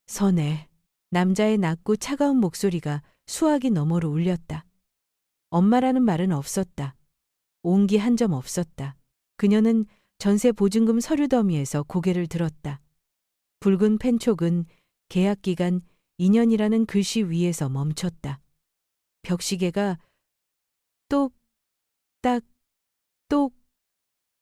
선혜. 남자의 낮고 차가운 목소리가 수화기 너머로 울렸다. 엄마라는 말은 없었다. 온기 한 점 없었다. 그녀는 전세 보증금 서류 더미에서 고개를 들었다. 붉은 펜촉은 계약 기간 2년이라는 글씨 위에서 멈췄다. 벽시계가 똑, 딱, 똑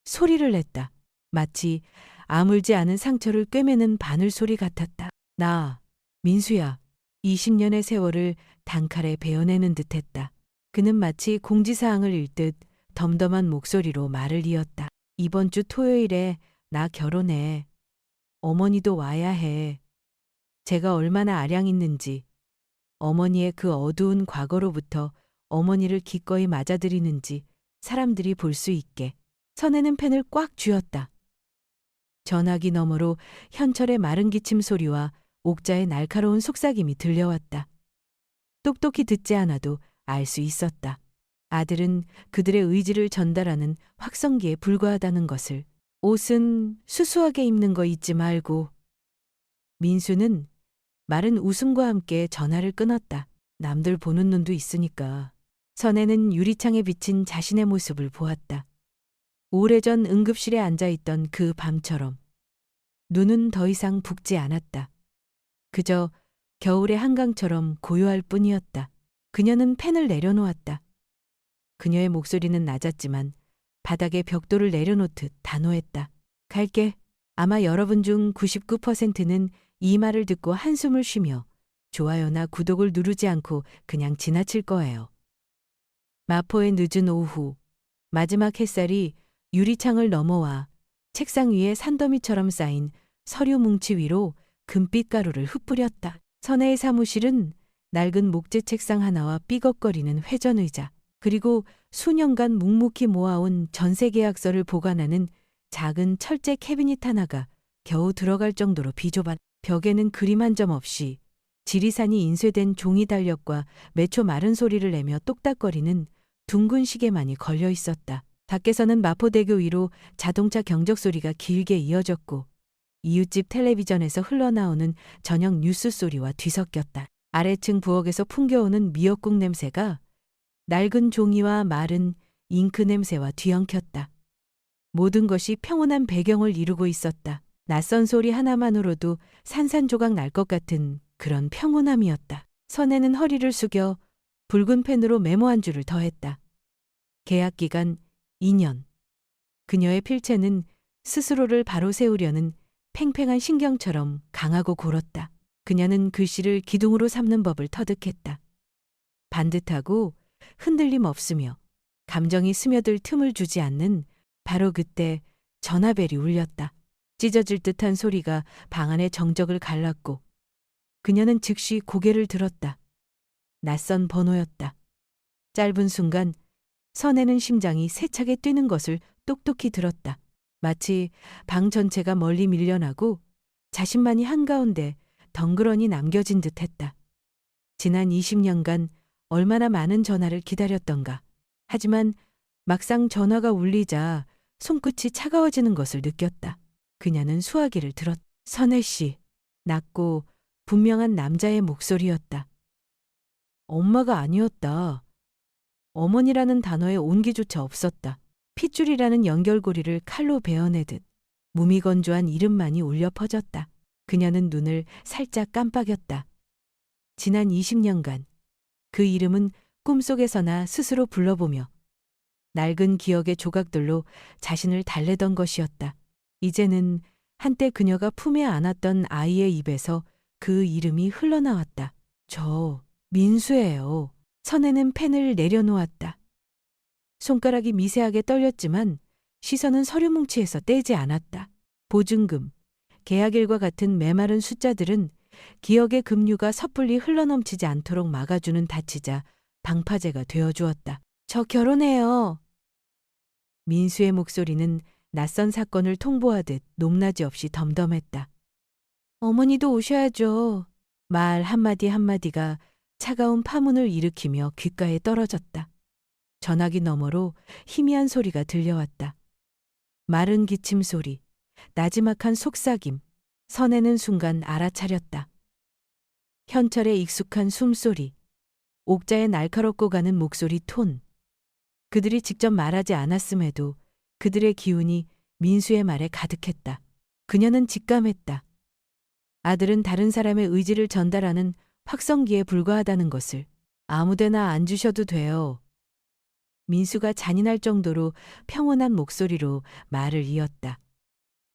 소리를 냈다. 마치 아물지 않은 상처를 꿰매는 바늘 소리 같았다. 나, 민수야. 20년의 세월을 단칼에 베어내는 듯했다. 그는 마치 공지사항을 읽듯 덤덤한 목소리로 말을 이었다. 이번 주 토요일에 나 결혼해. 어머니도 와야 해. 제가 얼마나 아량 있는지, 어머니의 그 어두운 과거로부터 어머니를 기꺼이 맞아들이는지 사람들이 볼 수 있게. 선혜는 펜을 꽉 쥐었다. 전화기 너머로 현철의 마른 기침 소리와 옥자의 날카로운 속삭임이 들려왔다. 똑똑히 듣지 않아도 알 수 있었다. 아들은 그들의 의지를 전달하는 확성기에 불과하다는 것을. 옷은 수수하게 입는 거 잊지 말고. 민수는 마른 웃음과 함께 전화를 끊었다. 남들 보는 눈도 있으니까. 선혜는 유리창에 비친 자신의 모습을 보았다. 오래전 응급실에 앉아있던 그 밤처럼. 눈은 더 이상 붓지 않았다. 그저 겨울의 한강처럼 고요할 뿐이었다. 그녀는 펜을 내려놓았다. 그녀의 목소리는 낮았지만 바닥에 벽돌을 내려놓듯 단호했다. 갈게. 아마 여러분 중 99%는 이 말을 듣고 한숨을 쉬며 좋아요나 구독을 누르지 않고 그냥 지나칠 거예요. 마포의 늦은 오후, 마지막 햇살이 유리창을 넘어와 책상 위에 산더미처럼 쌓인 서류 뭉치 위로 금빛 가루를 흩뿌렸다. 선혜의 사무실은 낡은 목재 책상 하나와 삐걱거리는 회전의자, 그리고 수년간 묵묵히 모아온 전세 계약서를 보관하는 작은 철제 캐비닛 하나가 겨우 들어갈 정도로 비좁아. 벽에는 그림 한 점 없이 지리산이 인쇄된 종이 달력과 매초 마른 소리를 내며 똑딱거리는 둥근 시계만이 걸려 있었다. 밖에서는 마포대교 위로 자동차 경적 소리가 길게 이어졌고 이웃집 텔레비전에서 흘러나오는 저녁 뉴스 소리와 뒤섞였다. 아래층 부엌에서 풍겨오는 미역국 냄새가 낡은 종이와 마른 잉크 냄새와 뒤엉켰다. 모든 것이 평온한 배경을 이루고 있었다. 낯선 소리 하나만으로도 산산조각 날 것 같은 그런 평온함이었다. 선혜는 허리를 숙여 붉은 펜으로 메모 한 줄을 더했다. 계약 기간 2년. 그녀의 필체는 스스로를 바로 세우려는 팽팽한 신경처럼 강하고 골었다. 그녀는 글씨를 기둥으로 삼는 법을 터득했다. 반듯하고 흔들림 없으며 감정이 스며들 틈을 주지 않는. 바로 그때 전화벨이 울렸다. 찢어질 듯한 소리가 방 안의 정적을 갈랐고 그녀는 즉시 고개를 들었다. 낯선 번호였다. 짧은 순간 선혜는 심장이 세차게 뛰는 것을 똑똑히 들었다. 마치 방 전체가 멀리 밀려나고 자신만이 한가운데 덩그러니 남겨진 듯했다. 지난 20년간 얼마나 많은 전화를 기다렸던가. 하지만 막상 전화가 울리자 손끝이 차가워지는 것을 느꼈다. 그녀는 수화기를 들었다. 선혜 씨. 낮고 분명한 남자의 목소리였다. 엄마가 아니었다. 어머니라는 단어에 온기조차 없었다. 핏줄이라는 연결고리를 칼로 베어내듯 무미건조한 이름만이 울려 퍼졌다. 그녀는 눈을 살짝 깜빡였다. 지난 20년간 그 이름은 꿈속에서나 스스로 불러보며 낡은 기억의 조각들로 자신을 달래던 것이었다. 이제는 한때 그녀가 품에 안았던 아이의 입에서 그 이름이 흘러나왔다. 저 민수예요. 선혜는 펜을 내려놓았다. 손가락이 미세하게 떨렸지만 시선은 서류 뭉치에서 떼지 않았다. 보증금, 계약일과 같은 메마른 숫자들은 기억의 급류가 섣불리 흘러넘치지 않도록 막아주는 닫히자 방파제가 되어주었다. 저 결혼해요. 민수의 목소리는 낯선 사건을 통보하듯 높낮이 없이 덤덤했다. 어머니도 오셔야죠. 말 한마디 한마디가 차가운 파문을 일으키며 귓가에 떨어졌다. 전화기 너머로 희미한 소리가 들려왔다. 마른 기침 소리, 나지막한 속삭임. 선혜는 순간 알아차렸다. 현철의 익숙한 숨소리, 옥자의 날카롭고 가는 목소리 톤. 그들이 직접 말하지 않았음에도 그들의 기운이 민수의 말에 가득했다. 그녀는 직감했다. 아들은 다른 사람의 의지를 전달하는 확성기에 불과하다는 것을. 아무데나 안 주셔도 돼요. 민수가 잔인할 정도로 평온한 목소리로 말을 이었다.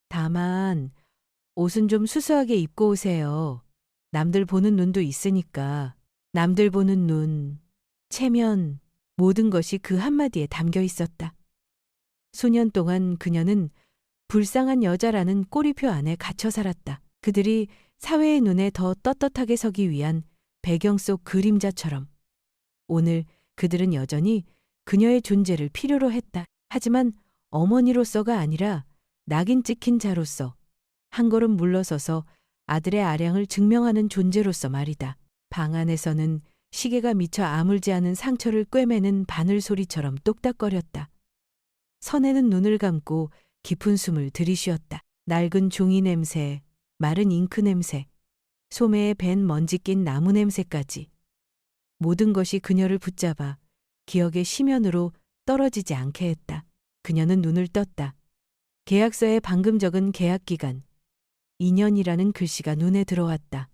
다만 옷은 좀 수수하게 입고 오세요. 남들 보는 눈도 있으니까. 남들 보는 눈, 체면, 모든 것이 그 한마디에 담겨 있었다. 수년 동안 그녀는 불쌍한 여자라는 꼬리표 안에 갇혀 살았다. 그들이 사회의 눈에 더 떳떳하게 서기 위한 배경 속 그림자처럼. 오늘 그들은 여전히 그녀의 존재를 필요로 했다. 하지만 어머니로서가 아니라 낙인 찍힌 자로서 한 걸음 물러서서 아들의 아량을 증명하는 존재로서 말이다. 방 안에서는 시계가 미처 아물지 않은 상처를 꿰매는 바늘 소리처럼 똑딱거렸다. 선혜는 눈을 감고 깊은 숨을 들이쉬었다. 낡은 종이 냄새, 마른 잉크 냄새, 소매에 밴 먼지 낀 나무 냄새까지. 모든 것이 그녀를 붙잡아 기억의 심연으로 떨어지지 않게 했다. 그녀는 눈을 떴다. 계약서에 방금 적은 계약기간, 2년이라는 글씨가 눈에 들어왔다.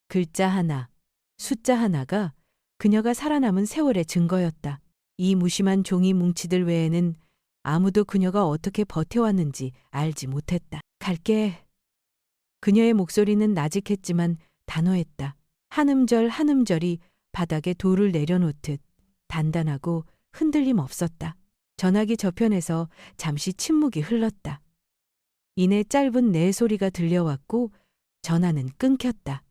글자 하나, 숫자 하나가 그녀가 살아남은 세월의 증거였다. 이 무심한 종이 뭉치들 외에는 아무도 그녀가 어떻게 버텨왔는지 알지 못했다. 갈게. 그녀의 목소리는 나직했지만 단호했다. 한 음절 한 음절이 바닥에 돌을 내려놓듯 단단하고 흔들림 없었다. 전화기 저편에서 잠시 침묵이 흘렀다. 이내 짧은 네 소리가 들려왔고 전화는 끊겼다.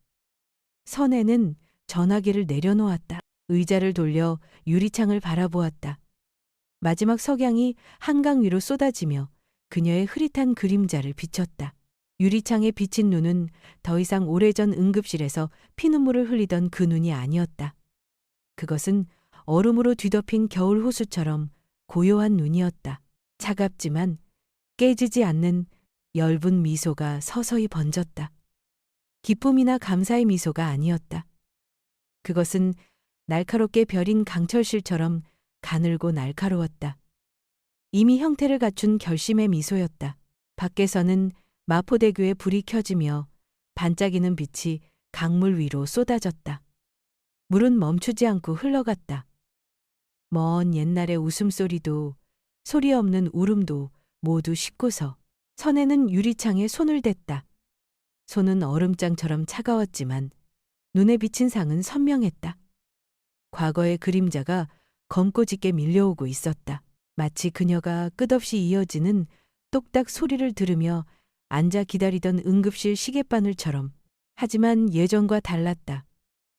선혜는 전화기를 내려놓았다. 의자를 돌려 유리창을 바라보았다. 마지막 석양이 한강 위로 쏟아지며 그녀의 흐릿한 그림자를 비췄다. 유리창에 비친 눈은 더 이상 오래전 응급실에서 피눈물을 흘리던 그 눈이 아니었다. 그것은 얼음으로 뒤덮인 겨울 호수처럼 고요한 눈이었다. 차갑지만 깨지지 않는 엷은 미소가 서서히 번졌다. 기쁨이나 감사의 미소가 아니었다. 그것은 날카롭게 벼린 강철실처럼 가늘고 날카로웠다. 이미 형태를 갖춘 결심의 미소였다. 밖에서는 마포대교에 불이 켜지며 반짝이는 빛이 강물 위로 쏟아졌다. 물은 멈추지 않고 흘러갔다. 먼 옛날의 웃음소리도 소리 없는 울음도 모두 식고서 선혜는 유리창에 손을 댔다. 손은 얼음장처럼 차가웠지만 눈에 비친 상은 선명했다. 과거의 그림자가 검고 짙게 밀려오고 있었다. 마치 그녀가 끝없이 이어지는 똑딱 소리를 들으며 앉아 기다리던 응급실 시계바늘처럼. 하지만 예전과 달랐다.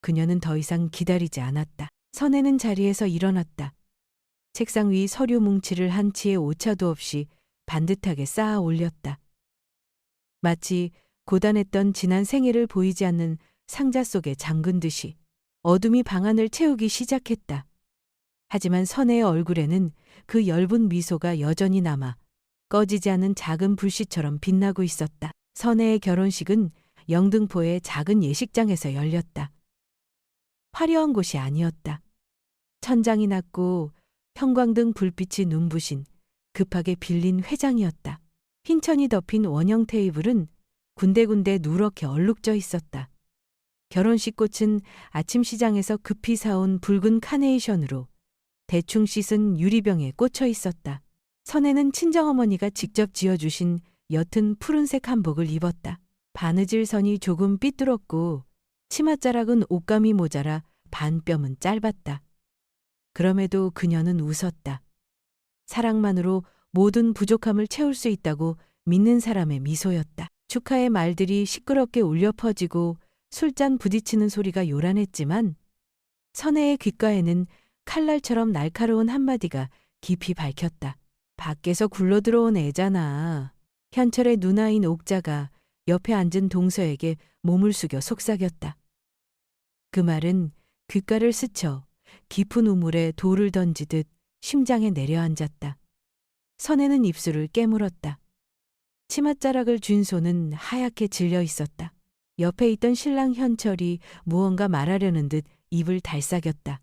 그녀는 더 이상 기다리지 않았다. 선혜는 자리에서 일어났다. 책상 위 서류 뭉치를 한 치의 오차도 없이 반듯하게 쌓아 올렸다. 마치 고단했던 지난 생애를 보이지 않는 상자 속에 잠근 듯이 어둠이 방 안을 채우기 시작했다. 하지만 선혜의 얼굴에는 그 엷은 미소가 여전히 남아 꺼지지 않은 작은 불씨처럼 빛나고 있었다. 선혜의 결혼식은 영등포의 작은 예식장에서 열렸다. 화려한 곳이 아니었다. 천장이 낮고 형광등 불빛이 눈부신 급하게 빌린 회장이었다. 흰천이 덮인 원형 테이블은 군데군데 누렇게 얼룩져 있었다. 결혼식 꽃은 아침 시장에서 급히 사온 붉은 카네이션으로 대충 씻은 유리병에 꽂혀 있었다. 선혜는 친정어머니가 직접 지어주신 옅은 푸른색 한복을 입었다. 바느질 선이 조금 삐뚤었고 치맛자락은 옷감이 모자라 반뼘은 짧았다. 그럼에도 그녀는 웃었다. 사랑만으로 모든 부족함을 채울 수 있다고 믿는 사람의 미소였다. 축하의 말들이 시끄럽게 울려 퍼지고 술잔 부딪히는 소리가 요란했지만 선혜의 귓가에는 칼날처럼 날카로운 한마디가 깊이 밝혔다. 밖에서 굴러들어온 애잖아. 현철의 누나인 옥자가 옆에 앉은 동서에게 몸을 숙여 속삭였다. 그 말은 귓가를 스쳐 깊은 우물에 돌을 던지듯 심장에 내려앉았다. 선혜는 입술을 깨물었다. 치맛자락을 쥔 손은 하얗게 질려 있었다. 옆에 있던 신랑 현철이 무언가 말하려는 듯 입을 달싹였다.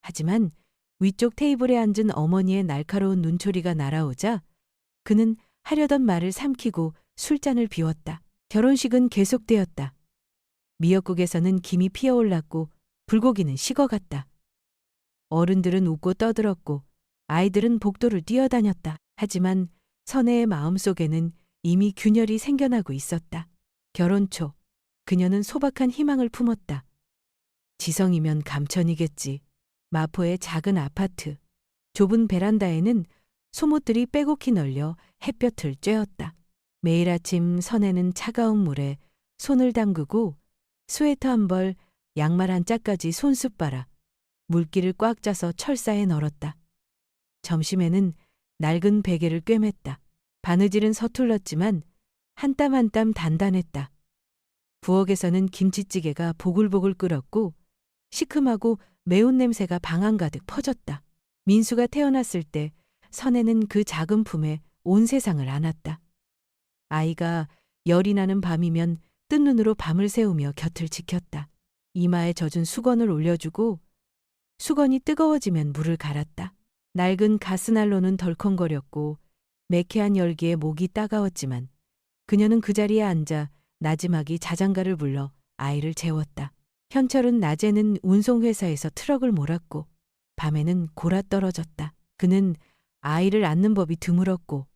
하지만 위쪽 테이블에 앉은 어머니의 날카로운 눈초리가 날아오자 그는 하려던 말을 삼키고 술잔을 비웠다. 결혼식은 계속되었다. 미역국에서는 김이 피어올랐고 불고기는 식어갔다. 어른들은 웃고 떠들었고 아이들은 복도를 뛰어다녔다. 하지만 선혜의 마음속에는 이미 균열이 생겨나고 있었다. 결혼 초 그녀는 소박한 희망을 품었다. 지성이면 감천이겠지. 마포의 작은 아파트, 좁은 베란다에는 소못들이 빼곡히 널려 햇볕을 쬐었다. 매일 아침 선혜는 차가운 물에 손을 담그고 스웨터 한 벌, 양말 한 짝까지 손수 빨아 물기를 꽉 짜서 철사에 널었다. 점심에는 낡은 베개를 꿰맸다. 바느질은 서툴렀지만 한 땀 한 땀 단단했다. 부엌에서는 김치찌개가 보글보글 끓었고 시큼하고 매운 냄새가 방 안가득 퍼졌다. 민수가 태어났을 때 선혜는 그 작은 품에 온 세상을 안았다. 아이가 열이 나는 밤이면 뜬 눈으로 밤을 새우며 곁을 지켰다. 이마에 젖은 수건을 올려주고 수건이 뜨거워지면 물을 갈았다. 낡은 가스난로는 덜컹거렸고 매캐한 열기에 목이 따가웠지만 그녀는 그 자리에 앉아 나지막이 자장가를 불러 아이를 재웠다. 현철은 낮에는 운송회사에서 트럭을 몰았고 밤에는 골아 떨어졌다. 그는 아이를 안는 법이 드물었고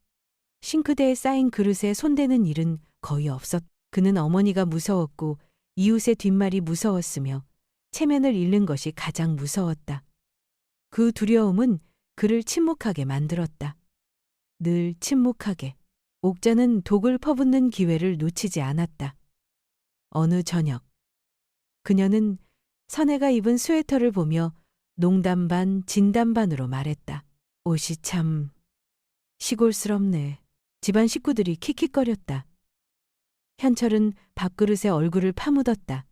싱크대에 쌓인 그릇에 손대는 일은 거의 없었다. 그는 어머니가 무서웠고 이웃의 뒷말이 무서웠으며 체면을 잃는 것이 가장 무서웠다. 그 두려움은 그를 침묵하게 만들었다. 늘 침묵하게. 옥자는 독을 퍼붓는 기회를 놓치지 않았다. 어느 저녁 그녀는 선혜가 입은 스웨터를 보며 농담 반 진담 반으로 말했다. 옷이 참 시골스럽네. 집안 식구들이 킥킥거렸다. 현철은 밥그릇에 얼굴을 파묻었다.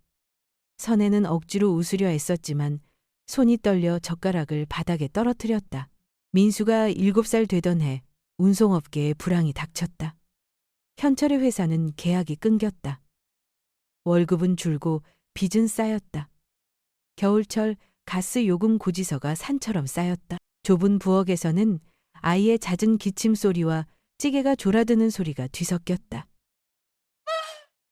선혜는 억지로 웃으려 애썼지만 손이 떨려 젓가락을 바닥에 떨어뜨렸다. 민수가 7살 되던 해 운송업계에 불황이 닥쳤다. 현철의 회사는 계약이 끊겼다. 월급은 줄고 빚은 쌓였다. 겨울철 가스 요금 고지서가 산처럼 쌓였다. 좁은 부엌에서는 아이의 잦은 기침 소리와 찌개가 졸아드는 소리가 뒤섞였다.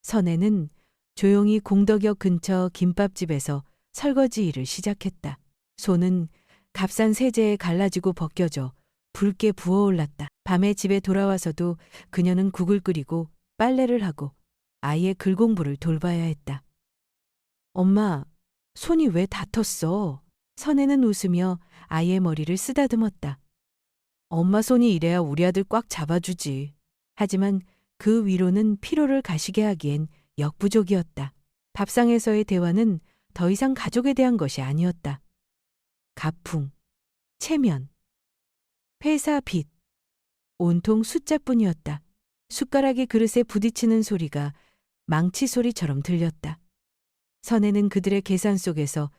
선혜는 조용히 공덕역 근처 김밥집에서 설거지 일을 시작했다. 손은 값싼 세제에 갈라지고 벗겨져 붉게 부어올랐다. 밤에 집에 돌아와서도 그녀는 국을 끓이고 빨래를 하고 아이의 글 공부를 돌봐야 했다. 엄마, 손이 왜 다퉜어? 선혜는 웃으며 아이의 머리를 쓰다듬었다. 엄마 손이 이래야 우리 아들 꽉 잡아주지. 하지만 그 위로는 피로를 가시게 하기엔 역부족이었다. 밥상에서의 대화는 더 이상 가족에 대한 것이 아니었다. 가풍, 체면, 회사 빚, 온통 숫자뿐이었다. 숟가락이 그릇에 부딪히는 소리가 망치 소리처럼 들렸다. 선혜는 그들의 계산 속에서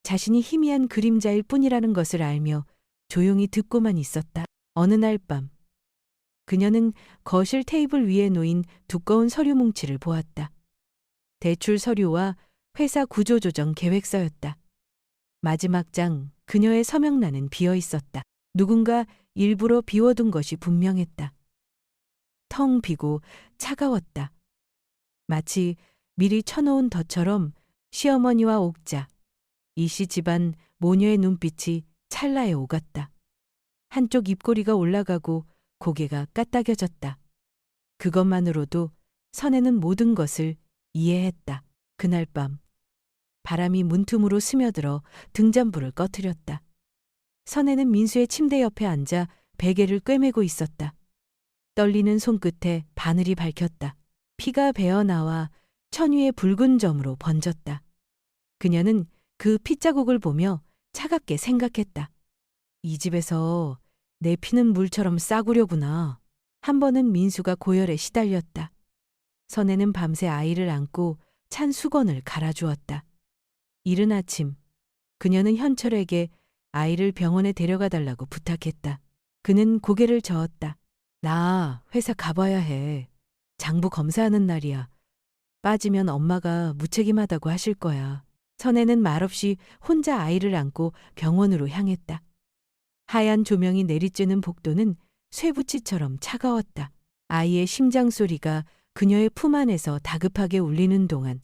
자신이 희미한 그림자일 뿐이라는 것을 알며 조용히 듣고만 있었다. 어느 날 밤, 그녀는 거실 테이블 위에 놓인 두꺼운 서류 뭉치를 보았다. 대출 서류와 회사 구조조정 계획서였다. 마지막 장, 그녀의 서명란은 비어 있었다. 누군가 일부러 비워둔 것이 분명했다. 텅 비고 차가웠다. 마치 미리 쳐놓은 덫처럼 시어머니와 옥자, 이씨 집안 모녀의 눈빛이 찰나에 오갔다. 한쪽 입꼬리가 올라가고 고개가 까딱여졌다. 그것만으로도 선혜는 모든 것을 이해했다. 그날 밤 바람이 문틈으로 스며들어 등잔불을 꺼트렸다. 선혜는 민수의 침대 옆에 앉아 베개를 꿰매고 있었다. 떨리는 손끝에 바늘이 밝혔다. 피가 배어나와 천위의 붉은 점으로 번졌다. 그녀는 그 핏자국을 보며 차갑게 생각했다. 이 집에서 내 피는 물처럼 싸구려구나. 한 번은 민수가 고열에 시달렸다. 선혜는 밤새 아이를 안고 찬 수건을 갈아주었다. 이른 아침 그녀는 현철에게 아이를 병원에 데려가 달라고 부탁했다. 그는 고개를 저었다. 나 회사 가봐야 해. 장부 검사하는 날이야. 빠지면 엄마가 무책임하다고 하실 거야. 선혜는 말없이 혼자 아이를 안고 병원으로 향했다. 하얀 조명이 내리쬐는 복도는 쇠붙이처럼 차가웠다. 아이의 심장 소리가 그녀의 품 안에서 다급하게 울리는 동안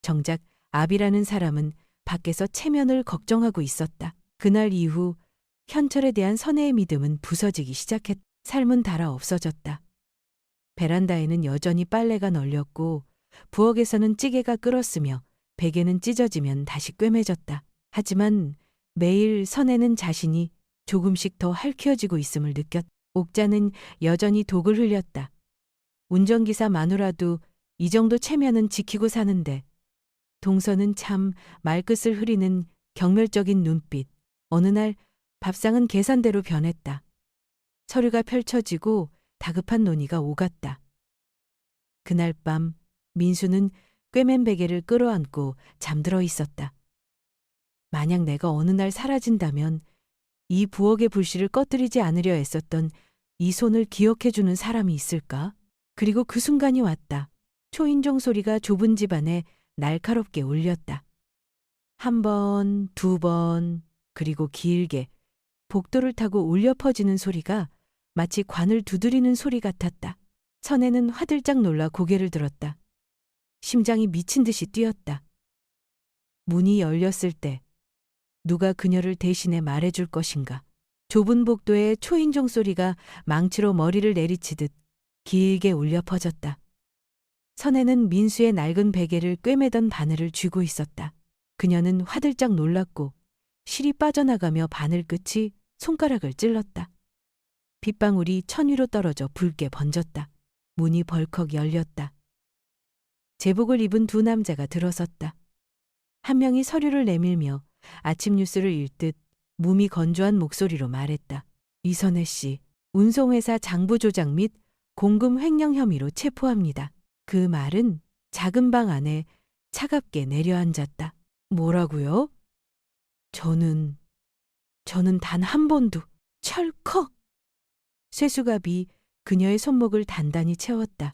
정작 아비라는 사람은 밖에서 체면을 걱정하고 있었다. 그날 이후 현철에 대한 선혜의 믿음은 부서지기 시작했다. 삶은 달아 없어졌다. 베란다에는 여전히 빨래가 널렸고 부엌에서는 찌개가 끓었으며 베개는 찢어지면 다시 꿰매졌다. 하지만 매일 선혜는 자신이 조금씩 더 할퀴어지고 있음을 느꼈다. 옥자는 여전히 독을 흘렸다. 운전기사 마누라도 이 정도 체면은 지키고 사는데 동서는 참 말끝을 흐리는 경멸적인 눈빛. 어느 날 밥상은 계산대로 변했다. 서류가 펼쳐지고 다급한 논의가 오갔다. 그날 밤 민수는 꿰맨 베개를 끌어안고 잠들어 있었다. 만약 내가 어느 날 사라진다면 이 부엌의 불씨를 꺼뜨리지 않으려 애썼던 이 손을 기억해주는 사람이 있을까? 그리고 그 순간이 왔다. 초인종 소리가 좁은 집안에 날카롭게 울렸다. 한 번, 두 번, 그리고 길게 복도를 타고 울려 퍼지는 소리가 마치 관을 두드리는 소리 같았다. 선혜는 화들짝 놀라 고개를 들었다. 심장이 미친 듯이 뛰었다. 문이 열렸을 때 누가 그녀를 대신해 말해줄 것인가. 좁은 복도에 초인종 소리가 망치로 머리를 내리치듯 길게 울려 퍼졌다. 선혜는 민수의 낡은 베개를 꿰매던 바늘을 쥐고 있었다. 그녀는 화들짝 놀랐고 실이 빠져나가며 바늘 끝이 손가락을 찔렀다. 빗방울이 천 위로 떨어져 붉게 번졌다. 문이 벌컥 열렸다. 제복을 입은 두 남자가 들어섰다. 한 명이 서류를 내밀며 아침 뉴스를 읽듯 몸이 건조한 목소리로 말했다. 이선혜 씨, 운송회사 장부 조작 및 공금 횡령 혐의로 체포합니다. 그 말은 작은 방 안에 차갑게 내려앉았다. 뭐라고요? 저는 단 한 번도. 철컥! 쇠수갑이 그녀의 손목을 단단히 채웠다.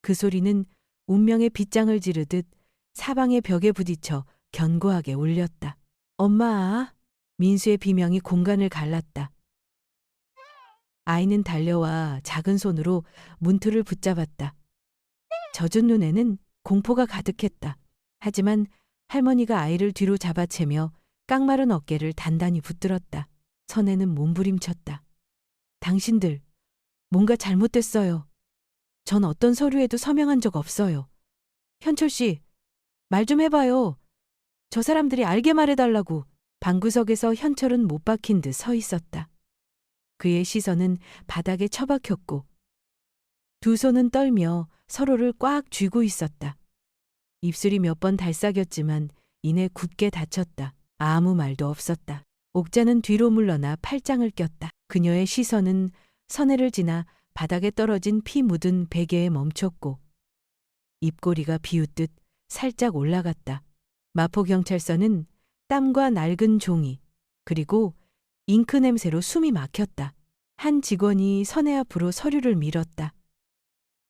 그 소리는 운명의 빗장을 지르듯 사방의 벽에 부딪혀 견고하게 울렸다. 엄마! 민수의 비명이 공간을 갈랐다. 아이는 달려와 작은 손으로 문틀을 붙잡았다. 젖은 눈에는 공포가 가득했다. 하지만 할머니가 아이를 뒤로 잡아채며 깡마른 어깨를 단단히 붙들었다. 선혜는 몸부림쳤다. 당신들, 뭔가 잘못됐어요. 전 어떤 서류에도 서명한 적 없어요. 현철 씨, 말 좀 해봐요. 저 사람들이 알게 말해달라고. 방구석에서 현철은 못 박힌 듯 서 있었다. 그의 시선은 바닥에 처박혔고 두 손은 떨며 서로를 꽉 쥐고 있었다. 입술이 몇 번 달싹였지만 이내 굳게 닫혔다. 아무 말도 없었다. 옥자는 뒤로 물러나 팔짱을 꼈다. 그녀의 시선은 선혜를 지나 바닥에 떨어진 피 묻은 베개에 멈췄고 입꼬리가 비웃듯 살짝 올라갔다. 마포경찰서는 땀과 낡은 종이 그리고 잉크 냄새로 숨이 막혔다. 한 직원이 선혜 앞으로 서류를 밀었다.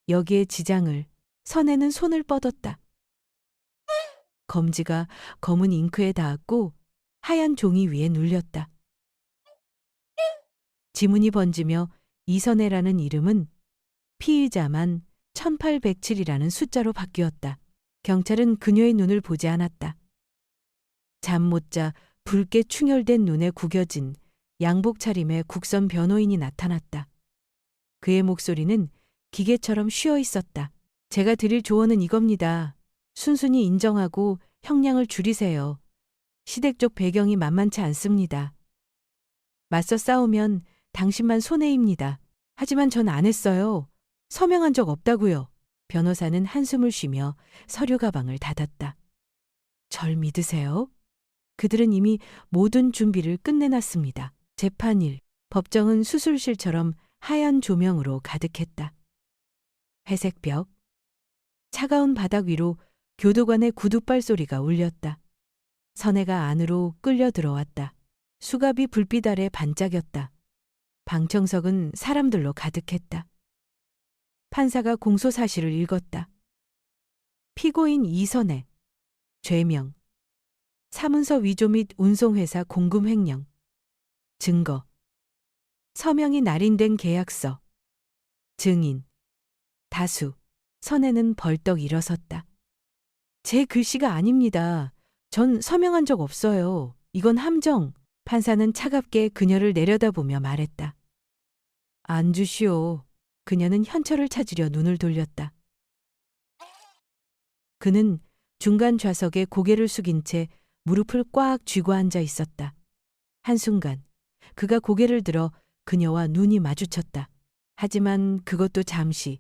여기에 지장을. 선혜는 손을 뻗었다. 검지가 검은 잉크에 닿았고 하얀 종이 위에 눌렸다. 지문이 번지며 이선혜라는 이름은 피의자만 1807이라는 숫자로 바뀌었다. 경찰은 그녀의 눈을 보지 않았다. 잠 못 자 붉게 충혈된 눈에 구겨진 양복 차림의 국선 변호인이 나타났다. 그의 목소리는 기계처럼 쉬어 있었다. 제가 드릴 조언은 이겁니다. 순순히 인정하고 형량을 줄이세요. 시댁 쪽 배경이 만만치 않습니다. 맞서 싸우면 당신만 손해입니다. 하지만 전 안 했어요. 서명한 적 없다고요. 변호사는 한숨을 쉬며 서류 가방을 닫았다. 절 믿으세요? 그들은 이미 모든 준비를 끝내놨습니다. 재판일, 법정은 수술실처럼 하얀 조명으로 가득했다. 회색 벽, 차가운 바닥 위로 교도관의 구두발 소리가 울렸다. 선혜가 안으로 끌려 들어왔다. 수갑이 불빛 아래 반짝였다. 방청석은 사람들로 가득했다. 판사가 공소 사실을 읽었다. 피고인 이선혜. 죄명. 사문서 위조 및 운송회사 공금 횡령. 증거. 서명이 날인된 계약서. 증인. 다수. 선혜는 벌떡 일어섰다. 제 글씨가 아닙니다. 전 서명한 적 없어요. 이건 함정. 판사는 차갑게 그녀를 내려다보며 말했다. 안 주시오. 그녀는 현철을 찾으려 눈을 돌렸다. 그는 중간 좌석에 고개를 숙인 채 무릎을 꽉 쥐고 앉아 있었다. 한순간 그가 고개를 들어 그녀와 눈이 마주쳤다. 하지만 그것도 잠시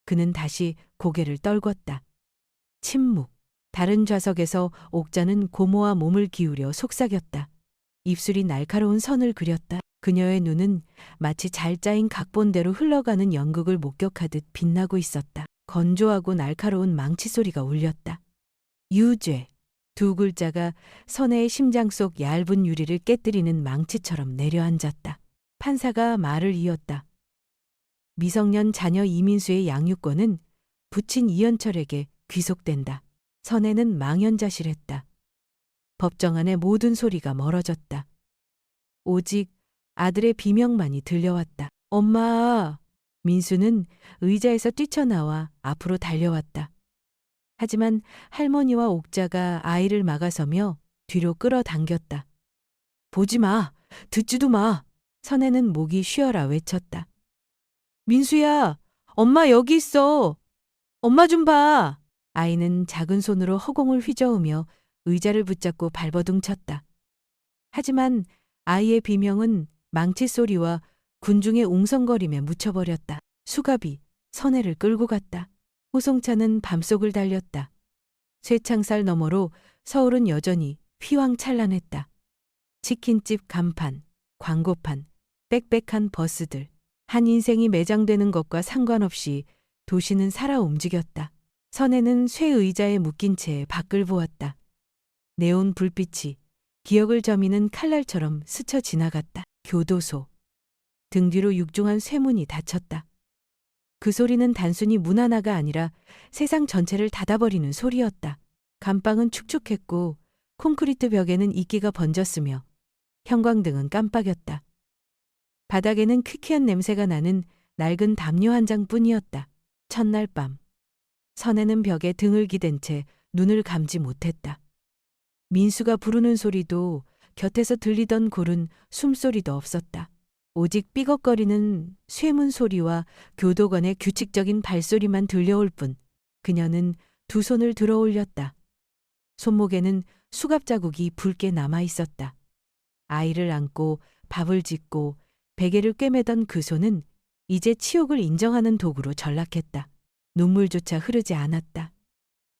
그는 다시 고개를 떨궜다. 침묵. 다른 좌석에서 옥자는 고모와 몸을 기울여 속삭였다. 입술이 날카로운 선을 그렸다. 그녀의 눈은 마치 잘 짜인 각본대로 흘러가는 연극을 목격하듯 빛나고 있었다. 건조하고 날카로운 망치 소리가 울렸다. 유죄. 두 글자가 선혜의 심장 속 얇은 유리를 깨뜨리는 망치처럼 내려앉았다. 판사가 말을 이었다. 미성년 자녀 이민수의 양육권은 부친 이현철에게 귀속된다. 선혜는 망연자실했다. 법정 안의 모든 소리가 멀어졌다. 오직 아들의 비명만이 들려왔다. 엄마! 민수는 의자에서 뛰쳐나와 앞으로 달려왔다. 하지만 할머니와 옥자가 아이를 막아서며 뒤로 끌어당겼다. 보지 마! 듣지도 마! 선혜는 목이 쉬어라 외쳤다. 민수야! 엄마 여기 있어! 엄마 좀 봐! 아이는 작은 손으로 허공을 휘저으며 의자를 붙잡고 발버둥 쳤다. 하지만 아이의 비명은 망치 소리와 군중의 웅성거림에 묻혀버렸다. 수갑이 선혜를 끌고 갔다. 호송차는 밤속을 달렸다. 쇠창살 너머로 서울은 여전히 휘황찬란했다. 치킨집 간판, 광고판, 빽빽한 버스들. 한 인생이 매장되는 것과 상관없이 도시는 살아 움직였다. 선혜는 쇠 의자에 묶인 채 밖을 보았다. 네온 불빛이 기억을 저미는 칼날처럼 스쳐 지나갔다. 교도소. 등 뒤로 육중한 쇠문이 닫혔다. 그 소리는 단순히 문 하나가 아니라 세상 전체를 닫아버리는 소리였다. 감방은 축축했고 콘크리트 벽에는 이끼가 번졌으며 형광등은 깜빡였다. 바닥에는 퀴퀴한 냄새가 나는 낡은 담요 한 장뿐이었다. 첫날 밤. 선혜는 벽에 등을 기댄 채 눈을 감지 못했다. 민수가 부르는 소리도 곁에서 들리던 굴은 숨소리도 없었다. 오직 삐걱거리는 쇠문 소리와 교도관의 규칙적인 발소리만 들려올 뿐 그녀는 두 손을 들어 올렸다. 손목에는 수갑 자국이 붉게 남아 있었다. 아이를 안고 밥을 짓고 베개를 꿰매던 그 손은 이제 치욕을 인정하는 도구로 전락했다. 눈물조차 흐르지 않았다.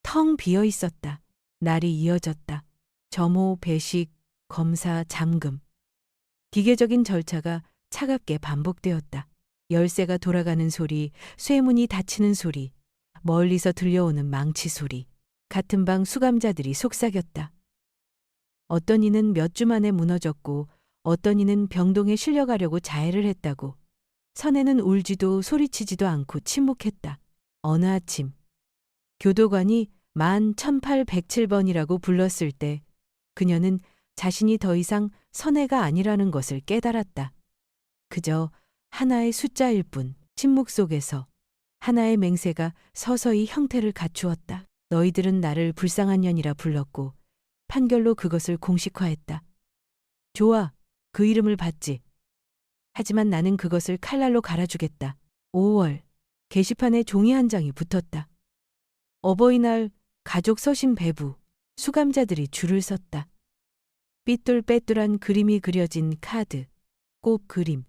텅 비어 있었다. 날이 이어졌다. 점호, 배식, 검사, 잠금. 기계적인 절차가 차갑게 반복되었다. 열쇠가 돌아가는 소리, 쇠문이 닫히는 소리, 멀리서 들려오는 망치 소리. 같은 방 수감자들이 속삭였다. 어떤 이는 몇 주 만에 무너졌고 어떤 이는 병동에 실려가려고 자해를 했다고. 선혜는 울지도 소리치지도 않고 침묵했다. 어느 아침 교도관이 만 1807번이라고 불렀을 때 그녀는 자신이 더 이상 선혜가 아니라는 것을 깨달았다. 그저 하나의 숫자일 뿐. 침묵 속에서 하나의 맹세가 서서히 형태를 갖추었다. 너희들은 나를 불쌍한 년이라 불렀고 판결로 그것을 공식화했다. 좋아, 그 이름을 받지. 하지만 나는 그것을 칼날로 갈아주겠다. 5월. 게시판에 종이 한 장이 붙었다. 어버이날 가족 서신 배부. 수감자들이 줄을 섰다. 삐뚤빼뚤한 그림이 그려진 카드, 꼭 그림.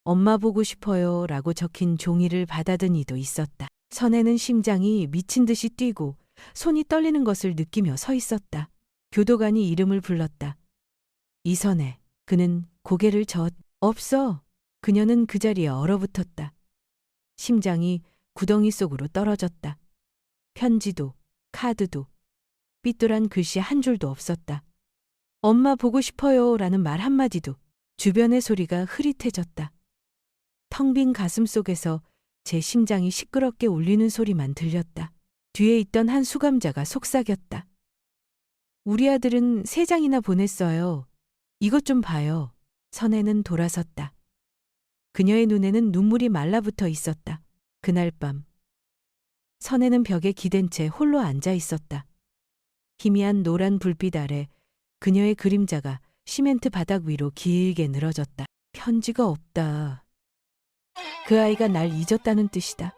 엄마 보고 싶어요 라고 적힌 종이를 받아든 이도 있었다. 선혜는 심장이 미친 듯이 뛰고 손이 떨리는 것을 느끼며 서 있었다. 교도관이 이름을 불렀다. 이선혜. 그는 고개를 없어. 그녀는 그 자리에 얼어붙었다. 심장이 구덩이 속으로 떨어졌다. 편지도 카드도 삐뚤한 글씨 한 줄도 없었다. 엄마 보고 싶어요 라는 말 한마디도. 주변의 소리가 흐릿해졌다. 텅 빈 가슴 속에서 제 심장이 시끄럽게 울리는 소리만 들렸다. 뒤에 있던 한 수감자가 속삭였다. 우리 아들은 3장이나 보냈어요. 이것 좀 봐요. 선혜는 돌아섰다. 그녀의 눈에는 눈물이 말라붙어 있었다. 그날 밤 선혜는 벽에 기댄 채 홀로 앉아 있었다. 희미한 노란 불빛 아래 그녀의 그림자가 시멘트 바닥 위로 길게 늘어졌다. 편지가 없다. 그 아이가 날 잊었다는 뜻이다.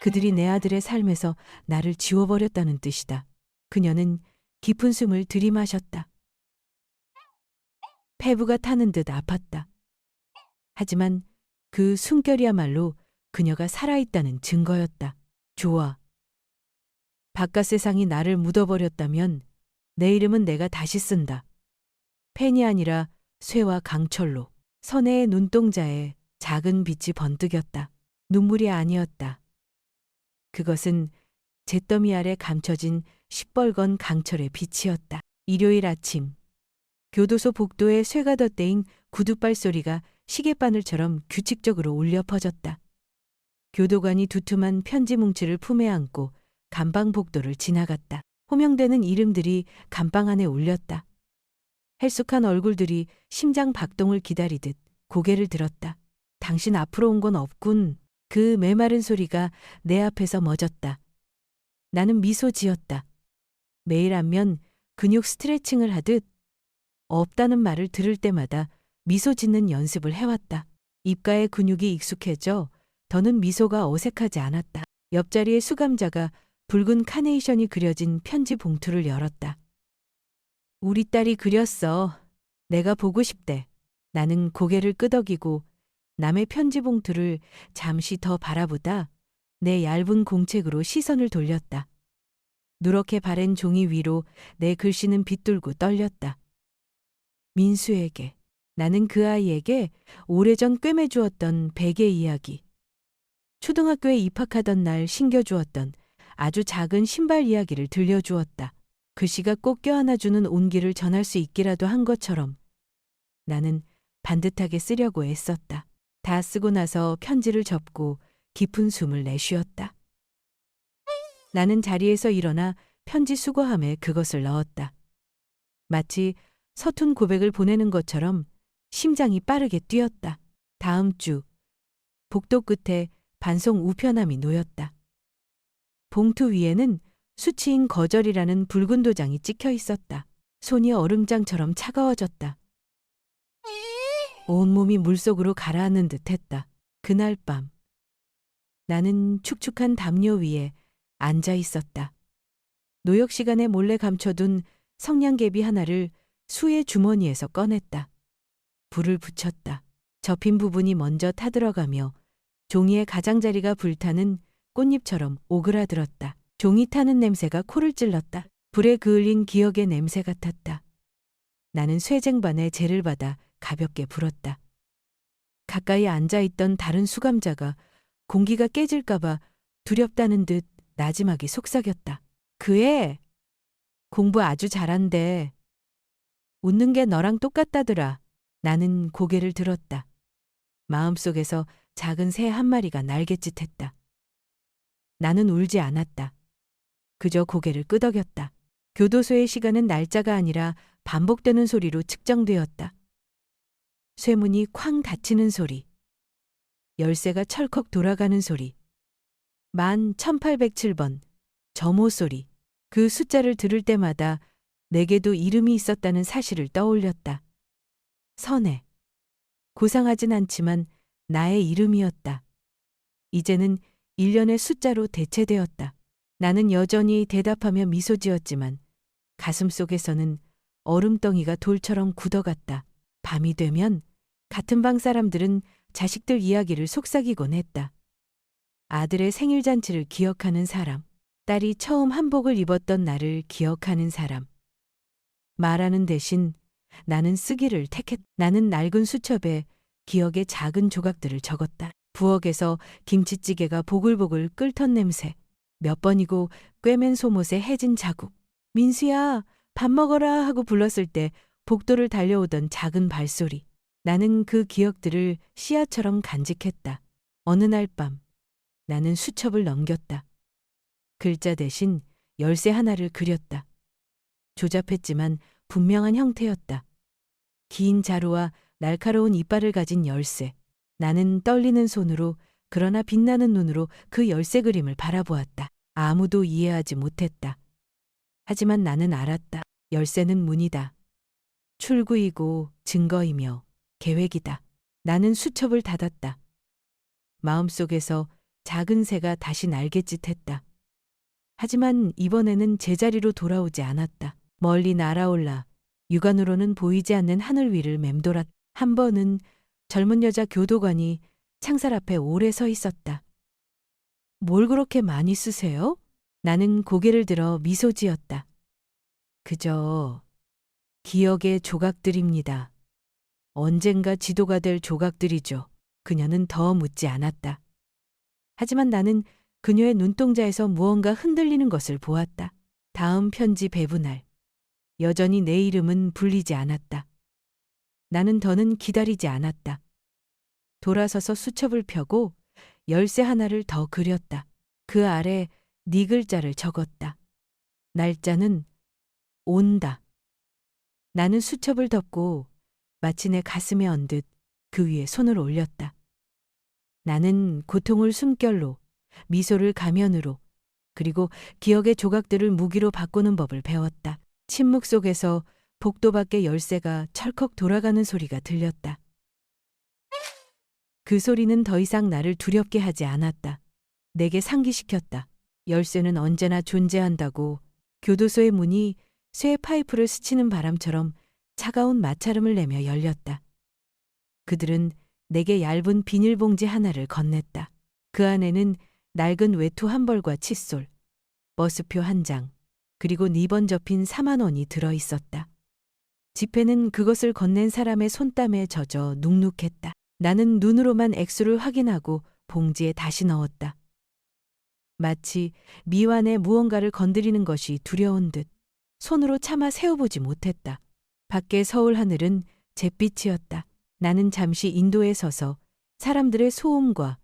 그들이 내 아들의 삶에서 나를 지워버렸다는 뜻이다. 그녀는 깊은 숨을 들이마셨다. 폐부가 타는 듯 아팠다. 하지만 그 숨결이야말로 그녀가 살아있다는 증거였다. 좋아. 바깥 세상이 나를 묻어버렸다면 내 이름은 내가 다시 쓴다. 펜이 아니라 쇠와 강철로. 선혜의 눈동자에 작은 빛이 번뜩였다. 눈물이 아니었다. 그것은 잿더미 아래 감춰진 시뻘건 강철의 빛이었다. 일요일 아침 교도소 복도에 쇠가 덧대인 구두발 소리가 시계바늘처럼 규칙적으로 울려 퍼졌다. 교도관이 두툼한 편지 뭉치를 품에 안고 감방 복도를 지나갔다. 호명되는 이름들이 감방 안에 울렸다. 헬쑥한 얼굴들이 심장 박동을 기다리듯 고개를 들었다. 당신 앞으로 온 건 없군. 그 메마른 소리가 내 앞에서 멎었다. 나는 미소 지었다. 매일 안면 근육 스트레칭을 하듯 없다는 말을 들을 때마다 미소 짓는 연습을 해왔다. 입가의 근육이 익숙해져 더는 미소가 어색하지 않았다. 옆자리의 수감자가 붉은 카네이션이 그려진 편지 봉투를 열었다. 우리 딸이 그렸어. 내가 보고 싶대. 나는 고개를 끄덕이고 남의 편지 봉투를 잠시 더 바라보다 내 얇은 공책으로 시선을 돌렸다. 누렇게 바랜 종이 위로 내 글씨는 빗돌고 떨렸다. 민수에게. 나는 그 아이에게 오래전 꿰매주었던 베개 이야기. 초등학교에 입학하던 날 신겨주었던 아주 작은 신발 이야기를 들려주었다. 글씨가 꼭 껴안아주는 온기를 전할 수 있기라도 한 것처럼 나는 반듯하게 쓰려고 애썼다. 다 쓰고 나서 편지를 접고 깊은 숨을 내쉬었다. 나는 자리에서 일어나 편지 수거함에 그것을 넣었다. 마치 서툰 고백을 보내는 것처럼 심장이 빠르게 뛰었다. 다음 주 복도 끝에 반송 우편함이 놓였다. 봉투 위에는 수치인 거절이라는 붉은 도장이 찍혀 있었다. 손이 얼음장처럼 차가워졌다. 온몸이 물속으로 가라앉는 듯했다. 그날 밤 나는 축축한 담요 위에 앉아 있었다. 노역 시간에 몰래 감춰둔 성냥개비 하나를 수의 주머니에서 꺼냈다. 불을 붙였다. 접힌 부분이 먼저 타들어가며 종이의 가장자리가 불타는 꽃잎처럼 오그라들었다. 종이 타는 냄새가 코를 찔렀다. 불에 그을린 기억의 냄새 같았다. 나는 쇠쟁반에 재를 받아 가볍게 불었다. 가까이 앉아있던 다른 수감자가 공기가 깨질까봐 두렵다는 듯 나지막이 속삭였다. 그 애 공부 아주 잘한대. 웃는 게 너랑 똑같다더라. 나는 고개를 들었다. 마음속에서 작은 새 한 마리가 날갯짓했다. 나는 울지 않았다. 그저 고개를 끄덕였다. 교도소의 시간은 날짜가 아니라 반복되는 소리로 측정되었다. 쇠문이 쾅 닫히는 소리. 열쇠가 철컥 돌아가는 소리. 만 1807번. 점호 소리. 그 숫자를 들을 때마다 내게도 이름이 있었다는 사실을 떠올렸다. 선혜. 고상하진 않지만 나의 이름이었다. 이제는 1년의 숫자로 대체되었다. 나는 여전히 대답하며 미소 지었지만 가슴 속에서는 얼음덩이가 돌처럼 굳어갔다. 밤이 되면 같은 방 사람들은 자식들 이야기를 속삭이곤 했다. 아들의 생일잔치를 기억하는 사람, 딸이 처음 한복을 입었던 날을 기억하는 사람. 말하는 대신 나는 쓰기를 택했다. 나는 낡은 수첩에 기억의 작은 조각들을 적었다. 부엌에서 김치찌개가 보글보글 끓던 냄새. 몇 번이고 꿰맨 속옷에 해진 자국. 민수야, 밥 먹어라 하고 불렀을 때 복도를 달려오던 작은 발소리. 나는 그 기억들을 씨앗처럼 간직했다. 어느 날 밤 나는 수첩을 넘겼다. 글자 대신 열쇠 하나를 그렸다. 조잡했지만 분명한 형태였다. 긴 자루와 날카로운 이빨을 가진 열쇠. 나는 떨리는 손으로 그러나 빛나는 눈으로 그 열쇠 그림을 바라보았다. 아무도 이해하지 못했다. 하지만 나는 알았다. 열쇠는 문이다. 출구이고 증거이며 계획이다. 나는 수첩을 닫았다. 마음속에서 작은 새가 다시 날갯짓했다. 하지만 이번에는 제자리로 돌아오지 않았다. 멀리 날아올라 육안으로는 보이지 않는 하늘 위를 맴돌았다. 한 번은 젊은 여자 교도관이 창살 앞에 오래 서 있었다. 뭘 그렇게 많이 쓰세요? 나는 고개를 들어 미소 지었다. 그저 기억의 조각들입니다. 언젠가 지도가 될 조각들이죠. 그녀는 더 묻지 않았다. 하지만 나는 그녀의 눈동자에서 무언가 흔들리는 것을 보았다. 다음 편지 배분할. 여전히 내 이름은 불리지 않았다. 나는 더는 기다리지 않았다. 돌아서서 수첩을 펴고 열쇠 하나를 더 그렸다. 그 아래 네 글자를 적었다. 날짜는 온다. 나는 수첩을 덮고 마치 내 가슴에 얹듯 그 위에 손을 올렸다. 나는 고통을 숨결로, 미소를 가면으로, 그리고 기억의 조각들을 무기로 바꾸는 법을 배웠다. 침묵 속에서 복도 밖의 열쇠가 철컥 돌아가는 소리가 들렸다. 그 소리는 더 이상 나를 두렵게 하지 않았다. 내게 상기시켰다. 열쇠는 언제나 존재한다고. 교도소의 문이 쇠 파이프를 스치는 바람처럼 차가운 마찰음을 내며 열렸다. 그들은 내게 얇은 비닐봉지 하나를 건넸다. 그 안에는 낡은 외투 한 벌과 칫솔, 버스표 한 장, 그리고 4번 접힌 4만 원이 들어 있었다. 지폐는 그것을 건넨 사람의 손땀에 젖어 눅눅했다. 나는 눈으로만 액수를 확인하고 봉지에 다시 넣었다. 마치 미완에 무언가를 건드리는 것이 두려운 듯 손으로 차마 세워보지 못했다. 밖의 서울 하늘은 잿빛이었다. 나는 잠시 인도에 서서 사람들의 소음과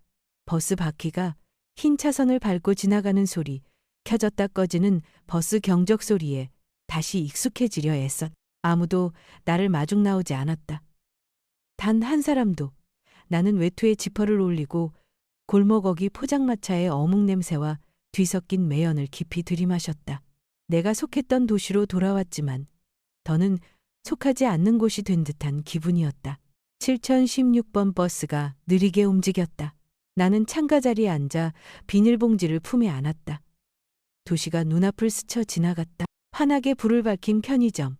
버스 바퀴가 흰 차선을 밟고 지나가는 소리, 켜졌다 꺼지는 버스 경적 소리에 다시 익숙해지려 애썼다. 아무도 나를 마중 나오지 않았다. 단 한 사람도. 나는 외투에 지퍼를 올리고 골목 어기 포장마차의 어묵 냄새와 뒤섞인 매연을 깊이 들이마셨다. 내가 속했던 도시로 돌아왔지만 더는 속하지 않는 곳이 된 듯한 기분이었다. 7016번 버스가 느리게 움직였다. 나는 창가 자리에 앉아 비닐봉지를 품에 안았다. 도시가 눈앞을 스쳐 지나갔다. 환하게 불을 밝힌 편의점,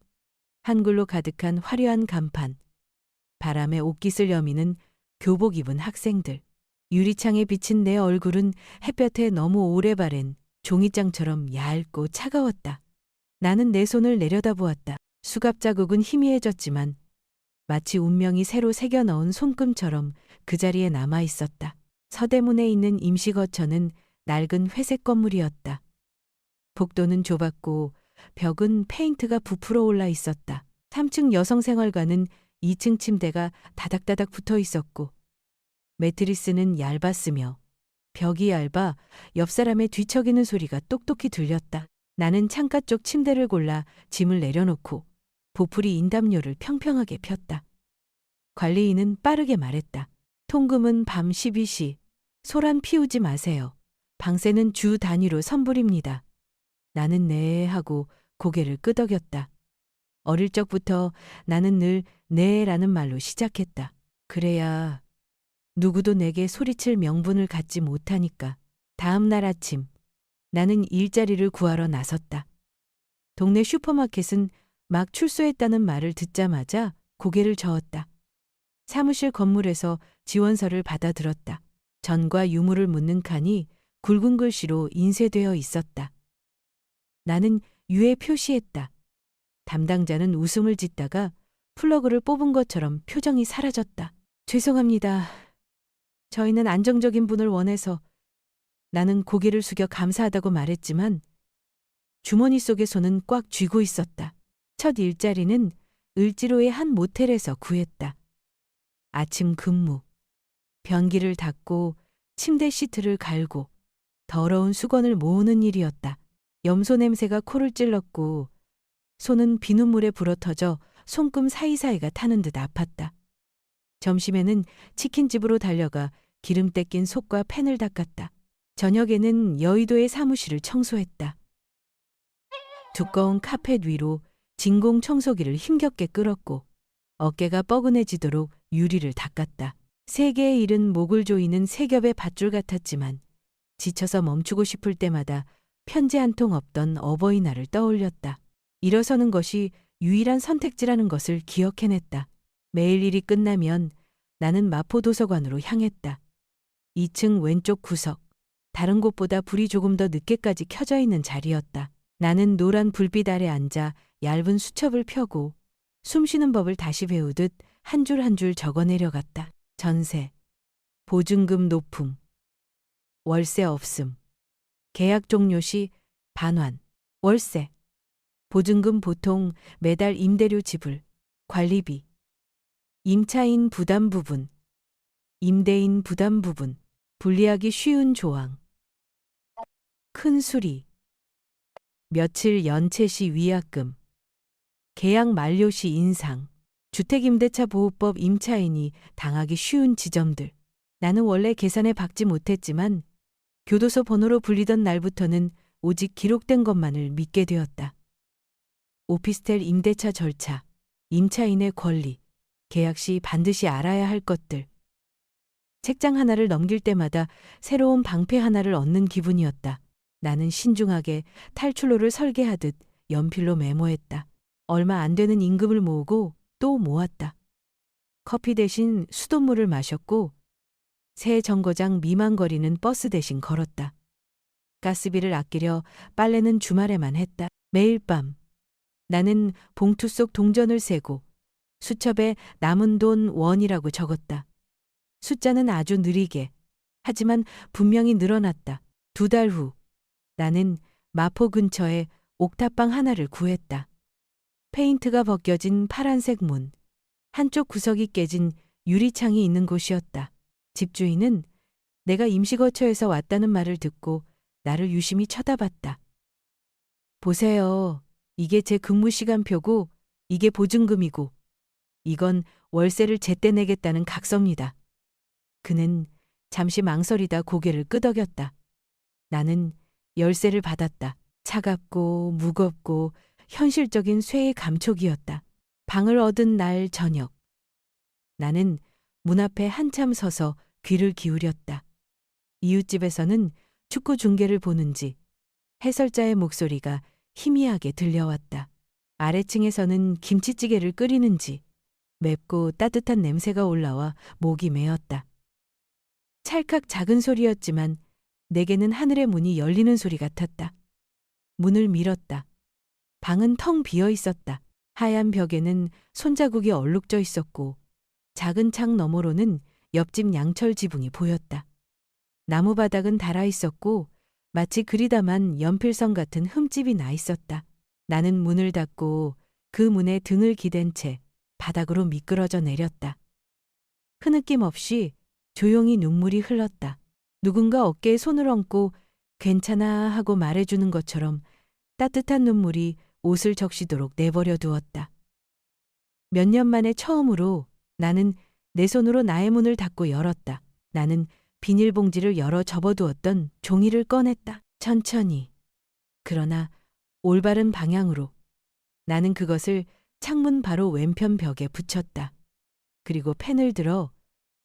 한글로 가득한 화려한 간판, 바람에 옷깃을 여미는 교복 입은 학생들. 유리창에 비친 내 얼굴은 햇볕에 너무 오래 바랜 종이장처럼 얇고 차가웠다. 나는 내 손을 내려다보았다. 수갑 자국은 희미해졌지만 마치 운명이 새로 새겨 넣은 손금처럼 그 자리에 남아 있었다. 서대문에 있는 임시거처는 낡은 회색 건물이었다. 복도는 좁았고 벽은 페인트가 부풀어 올라 있었다. 3층 여성생활관은 2층 침대가 다닥다닥 붙어 있었고 매트리스는 얇았으며 벽이 얇아 옆 사람의 뒤척이는 소리가 똑똑히 들렸다. 나는 창가 쪽 침대를 골라 짐을 내려놓고 보풀이 인담요를 평평하게 폈다. 관리인은 빠르게 말했다. 통금은 밤 12시. 소란 피우지 마세요. 방세는 주 단위로 선불입니다. 나는 네 하고 고개를 끄덕였다. 어릴 적부터 나는 늘 네라는 말로 시작했다. 그래야 누구도 내게 소리칠 명분을 갖지 못하니까. 다음 날 아침 나는 일자리를 구하러 나섰다. 동네 슈퍼마켓은 막 출소했다는 말을 듣자마자 고개를 저었다. 사무실 건물에서 지원서를 받아들었다. 전과 유무를 묻는 칸이 굵은 글씨로 인쇄되어 있었다. 나는 유에 표시했다. 담당자는 웃음을 짓다가 플러그를 뽑은 것처럼 표정이 사라졌다. 죄송합니다. 저희는 안정적인 분을 원해서. 나는 고개를 숙여 감사하다고 말했지만 주머니 속의 손은 꽉 쥐고 있었다. 첫 일자리는 을지로의 한 모텔에서 구했다. 아침 근무. 변기를 닦고 침대 시트를 갈고 더러운 수건을 모으는 일이었다. 염소 냄새가 코를 찔렀고 손은 비눗물에 불어터져 손금 사이사이가 타는 듯 아팠다. 점심에는 치킨집으로 달려가 기름때 낀 속과 팬을 닦았다. 저녁에는 여의도의 사무실을 청소했다. 두꺼운 카펫 위로 진공 청소기를 힘겹게 끌었고 어깨가 뻐근해지도록 유리를 닦았다. 세 개의 일은 목을 조이는 세 겹의 밧줄 같았지만 지쳐서 멈추고 싶을 때마다 편지 한 통 없던 어버이날을 떠올렸다. 일어서는 것이 유일한 선택지라는 것을 기억해냈다. 매일 일이 끝나면 나는 마포도서관으로 향했다. 2층 왼쪽 구석, 다른 곳보다 불이 조금 더 늦게까지 켜져 있는 자리였다. 나는 노란 불빛 아래 앉아 얇은 수첩을 펴고 숨쉬는 법을 다시 배우듯 한 줄 한 줄 적어 내려갔다. 전세, 보증금 높음, 월세 없음, 계약 종료 시 반환, 월세, 보증금 보통 매달 임대료 지불, 관리비, 임차인 부담 부분, 임대인 부담 부분, 분리하기 쉬운 조항, 큰 수리, 며칠 연체 시 위약금, 계약 만료 시 인상, 주택임대차 보호법 임차인이 당하기 쉬운 지점들. 나는 원래 계산에 박지 못했지만 교도소 번호로 불리던 날부터는 오직 기록된 것만을 믿게 되었다. 오피스텔 임대차 절차, 임차인의 권리, 계약 시 반드시 알아야 할 것들. 책장 하나를 넘길 때마다 새로운 방패 하나를 얻는 기분이었다. 나는 신중하게 탈출로를 설계하듯 연필로 메모했다. 얼마 안 되는 임금을 모으고 또 모았다. 커피 대신 수돗물을 마셨고 새 정거장 미만거리는 버스 대신 걸었다. 가스비를 아끼려 빨래는 주말에만 했다. 매일 밤 나는 봉투 속 동전을 세고 수첩에 남은 돈 원이라고 적었다. 숫자는 아주 느리게, 하지만 분명히 늘어났다. 2달 후 나는 마포 근처에 옥탑방 하나를 구했다. 페인트가 벗겨진 파란색 문, 한쪽 구석이 깨진 유리창이 있는 곳이었다. 집주인은 내가 임시거처에서 왔다는 말을 듣고 나를 유심히 쳐다봤다. 보세요. 이게 제 근무시간표고 이게 보증금이고 이건 월세를 제때 내겠다는 각서입니다. 그는 잠시 망설이다 고개를 끄덕였다. 나는 열쇠를 받았다. 차갑고 무겁고 현실적인 쇠의 감촉이었다. 방을 얻은 날 저녁. 나는 문 앞에 한참 서서 귀를 기울였다. 이웃집에서는 축구 중계를 보는지 해설자의 목소리가 희미하게 들려왔다. 아래층에서는 김치찌개를 끓이는지 맵고 따뜻한 냄새가 올라와 목이 메었다. 찰칵 작은 소리였지만 내게는 하늘의 문이 열리는 소리 같았다. 문을 밀었다. 방은 텅 비어 있었다. 하얀 벽에는 손자국이 얼룩져 있었고 작은 창 너머로는 옆집 양철 지붕이 보였다. 나무 바닥은 닳아 있었고 마치 그리다만 연필선 같은 흠집이 나 있었다. 나는 문을 닫고 그 문에 등을 기댄 채 바닥으로 미끄러져 내렸다. 흐느낌 없이 조용히 눈물이 흘렀다. 누군가 어깨에 손을 얹고 괜찮아 하고 말해주는 것처럼 따뜻한 눈물이 옷을 적시도록 내버려 두었다. 몇 년 만에 처음으로 나는 내 손으로 나의 문을 닫고 열었다. 나는 비닐봉지를 열어 접어두었던 종이를 꺼냈다. 천천히. 그러나 올바른 방향으로. 나는 그것을 창문 바로 왼편 벽에 붙였다. 그리고 펜을 들어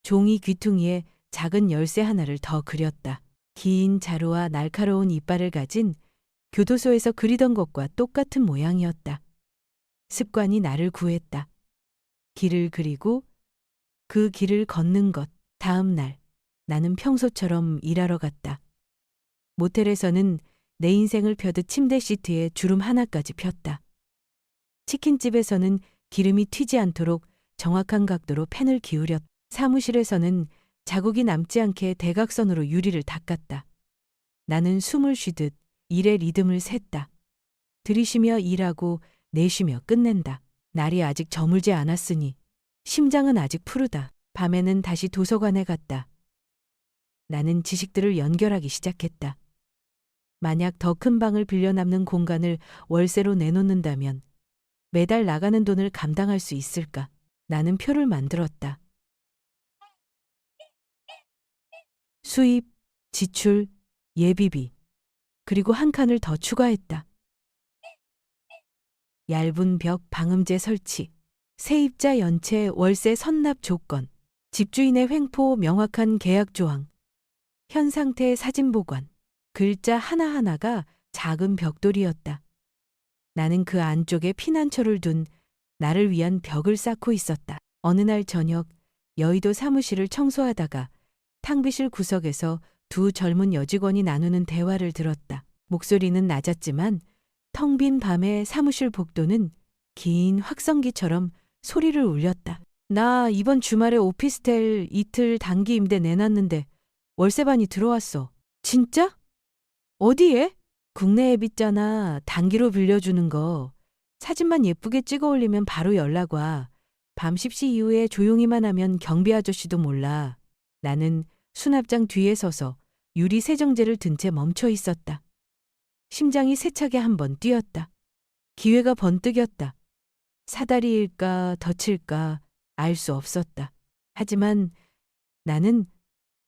종이 귀퉁이에 작은 열쇠 하나를 더 그렸다. 긴 자루와 날카로운 이빨을 가진 교도소에서 그리던 것과 똑같은 모양이었다. 습관이 나를 구했다. 길을 그리고 그 길을 걷는 것. 다음 날 나는 평소처럼 일하러 갔다. 모텔에서는 내 인생을 펴듯 침대 시트에 주름 하나까지 폈다. 치킨집에서는 기름이 튀지 않도록 정확한 각도로 펜을 기울였다. 사무실에서는 자국이 남지 않게 대각선으로 유리를 닦았다. 나는 숨을 쉬듯 일의 리듬을 셌다. 들이쉬며 일하고 내쉬며 끝낸다. 날이 아직 저물지 않았으니 심장은 아직 푸르다. 밤에는 다시 도서관에 갔다. 나는 지식들을 연결하기 시작했다. 만약 더 큰 방을 빌려 남는 공간을 월세로 내놓는다면 매달 나가는 돈을 감당할 수 있을까? 나는 표를 만들었다. 수입, 지출, 예비비, 그리고 한 칸을 더 추가했다. 얇은 벽 방음제 설치, 세입자 연체 월세 선납 조건, 집주인의 횡포 명확한 계약 조항, 현 상태 사진 보관, 글자 하나하나가 작은 벽돌이었다. 나는 그 안쪽에 피난처를 둔 나를 위한 벽을 쌓고 있었다. 어느 날 저녁 여의도 사무실을 청소하다가 탕비실 구석에서 두 젊은 여직원이 나누는 대화를 들었다. 목소리는 낮았지만 텅 빈 밤의 사무실 복도는 긴 확성기처럼 소리를 울렸다. 나 이번 주말에 오피스텔 이틀 단기 임대 내놨는데 월세반이 들어왔어. 진짜? 어디에? 국내 앱 있잖아. 단기로 빌려주는 거. 사진만 예쁘게 찍어 올리면 바로 연락 와. 밤 10시 이후에 조용히만 하면 경비 아저씨도 몰라. 나는 수납장 뒤에 서서 유리 세정제를 든 채 멈춰 있었다. 심장이 세차게 한 번 뛰었다. 기회가 번뜩였다. 사다리일까 덫일까 알 수 없었다. 하지만 나는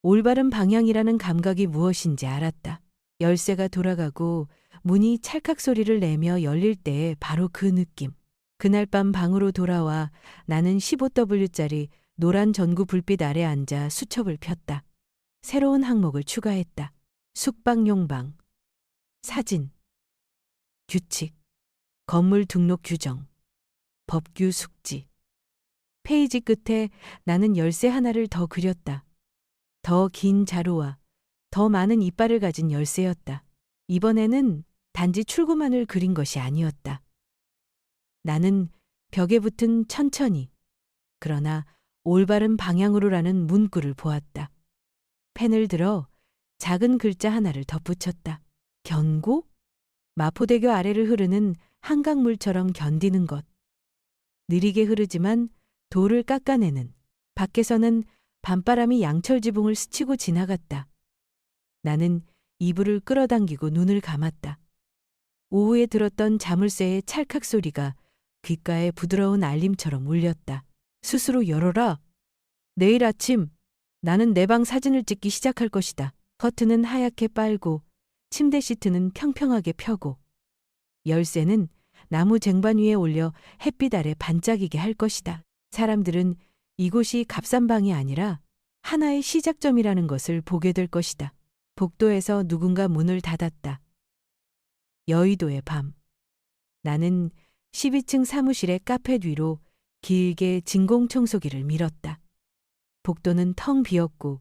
올바른 방향이라는 감각이 무엇인지 알았다. 열쇠가 돌아가고 문이 찰칵 소리를 내며 열릴 때의 바로 그 느낌. 그날 밤 방으로 돌아와 나는 15W짜리 노란 전구 불빛 아래 앉아 수첩을 폈다. 새로운 항목을 추가했다. 숙박용 방, 사진, 규칙, 건물 등록 규정, 법규 숙지. 페이지 끝에 나는 열쇠 하나를 더 그렸다. 더 긴 자루와 더 많은 이빨을 가진 열쇠였다. 이번에는 단지 출구만을 그린 것이 아니었다. 나는 벽에 붙은 천천히, 그러나 올바른 방향으로라는 문구를 보았다. 펜을 들어 작은 글자 하나를 덧붙였다. 견고? 마포대교 아래를 흐르는 한강물처럼 견디는 것. 느리게 흐르지만 돌을 깎아내는. 밖에서는 밤바람이 양철 지붕을 스치고 지나갔다. 나는 이불을 끌어당기고 눈을 감았다. 오후에 들었던 자물쇠의 찰칵 소리가 귓가에 부드러운 알림처럼 울렸다. 스스로 열어라. 내일 아침 나는 내 방 사진을 찍기 시작할 것이다. 커튼은 하얗게 빨고 침대 시트는 평평하게 펴고 열쇠는 나무 쟁반 위에 올려 햇빛 아래 반짝이게 할 것이다. 사람들은 이곳이 값싼 방이 아니라 하나의 시작점이라는 것을 보게 될 것이다. 복도에서 누군가 문을 닫았다. 여의도의 밤. 나는 12층 사무실의 카페 뒤로 길게 진공청소기를 밀었다. 복도는 텅 비었고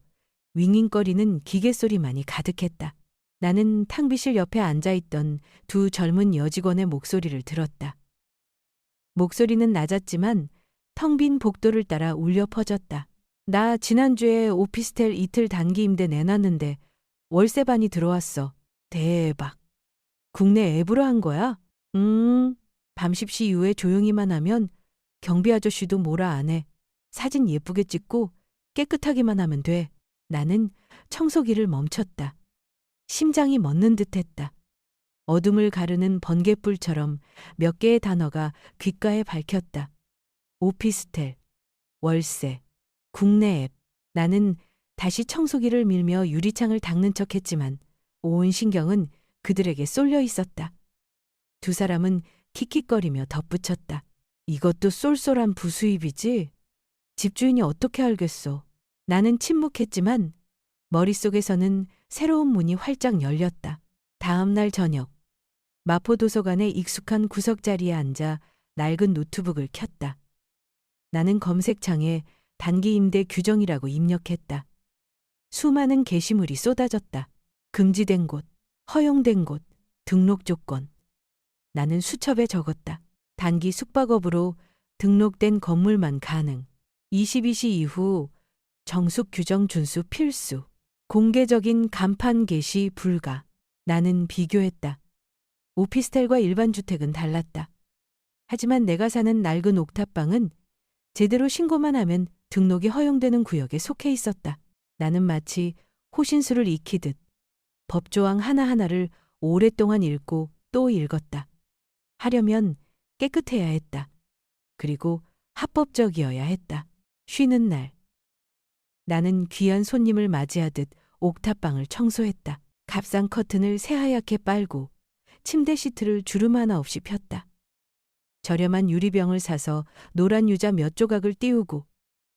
윙윙거리는 기계 소리만이 가득했다. 나는 탕비실 옆에 앉아있던 두 젊은 여직원의 목소리를 들었다. 목소리는 낮았지만 텅 빈 복도를 따라 울려 퍼졌다. 나 지난주에 오피스텔 이틀 단기 임대 내놨는데 월세반이 들어왔어. 대박. 국내 앱으로 한 거야? 밤 10시 이후에 조용히만 하면 경비 아저씨도 뭐라 안 해. 사진 예쁘게 찍고 깨끗하기만 하면 돼. 나는 청소기를 멈췄다. 심장이 멎는 듯했다. 어둠을 가르는 번갯불처럼 몇 개의 단어가 귓가에 밝혔다. 오피스텔, 월세, 국내 앱. 나는 다시 청소기를 밀며 유리창을 닦는 척했지만 온 신경은 그들에게 쏠려 있었다. 두 사람은 킥킥거리며 덧붙였다. 이것도 쏠쏠한 부수입이지? 집주인이 어떻게 알겠어? 나는 침묵했지만 머릿속에서는 새로운 문이 활짝 열렸다. 다음 날 저녁, 마포도서관의 익숙한 구석자리에 앉아 낡은 노트북을 켰다. 나는 검색창에 단기 임대 규정이라고 입력했다. 수많은 게시물이 쏟아졌다. 금지된 곳, 허용된 곳, 등록 조건. 나는 수첩에 적었다. 단기 숙박업으로 등록된 건물만 가능. 22시 이후 정숙 규정 준수 필수. 공개적인 간판 게시 불가. 나는 비교했다. 오피스텔과 일반 주택은 달랐다. 하지만 내가 사는 낡은 옥탑방은 제대로 신고만 하면 등록이 허용되는 구역에 속해 있었다. 나는 마치 호신술을 익히듯 법조항 하나하나를 오랫동안 읽고 또 읽었다. 하려면 깨끗해야 했다. 그리고 합법적이어야 했다. 쉬는 날. 나는 귀한 손님을 맞이하듯 옥탑방을 청소했다. 값싼 커튼을 새하얗게 빨고 침대 시트를 주름 하나 없이 폈다. 저렴한 유리병을 사서 노란 유자 몇 조각을 띄우고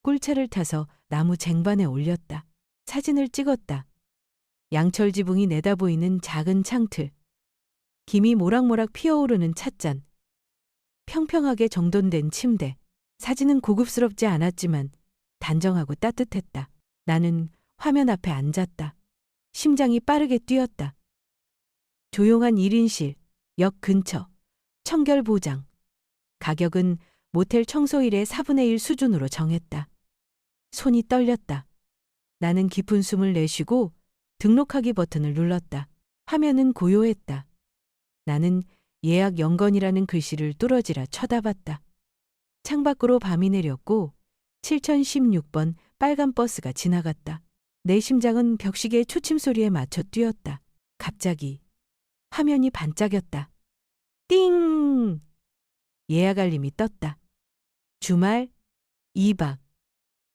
꿀차를 타서 나무 쟁반에 올렸다. 사진을 찍었다. 양철 지붕이 내다보이는 작은 창틀, 김이 모락모락 피어오르는 찻잔, 평평하게 정돈된 침대. 사진은 고급스럽지 않았지만 단정하고 따뜻했다. 나는 화면 앞에 앉았다. 심장이 빠르게 뛰었다. 조용한 1인실, 역 근처, 청결 보장. 가격은 모텔 청소일의 4분의 1 수준으로 정했다. 손이 떨렸다. 나는 깊은 숨을 내쉬고 등록하기 버튼을 눌렀다. 화면은 고요했다. 나는 예약 연건이라는 글씨를 뚫어지라 쳐다봤다. 창밖으로 밤이 내렸고 7016번 빨간 버스가 지나갔다. 내 심장은 벽시계의 초침 소리에 맞춰 뛰었다. 갑자기 화면이 반짝였다. 띵! 예약 알림이 떴다. 주말 2박.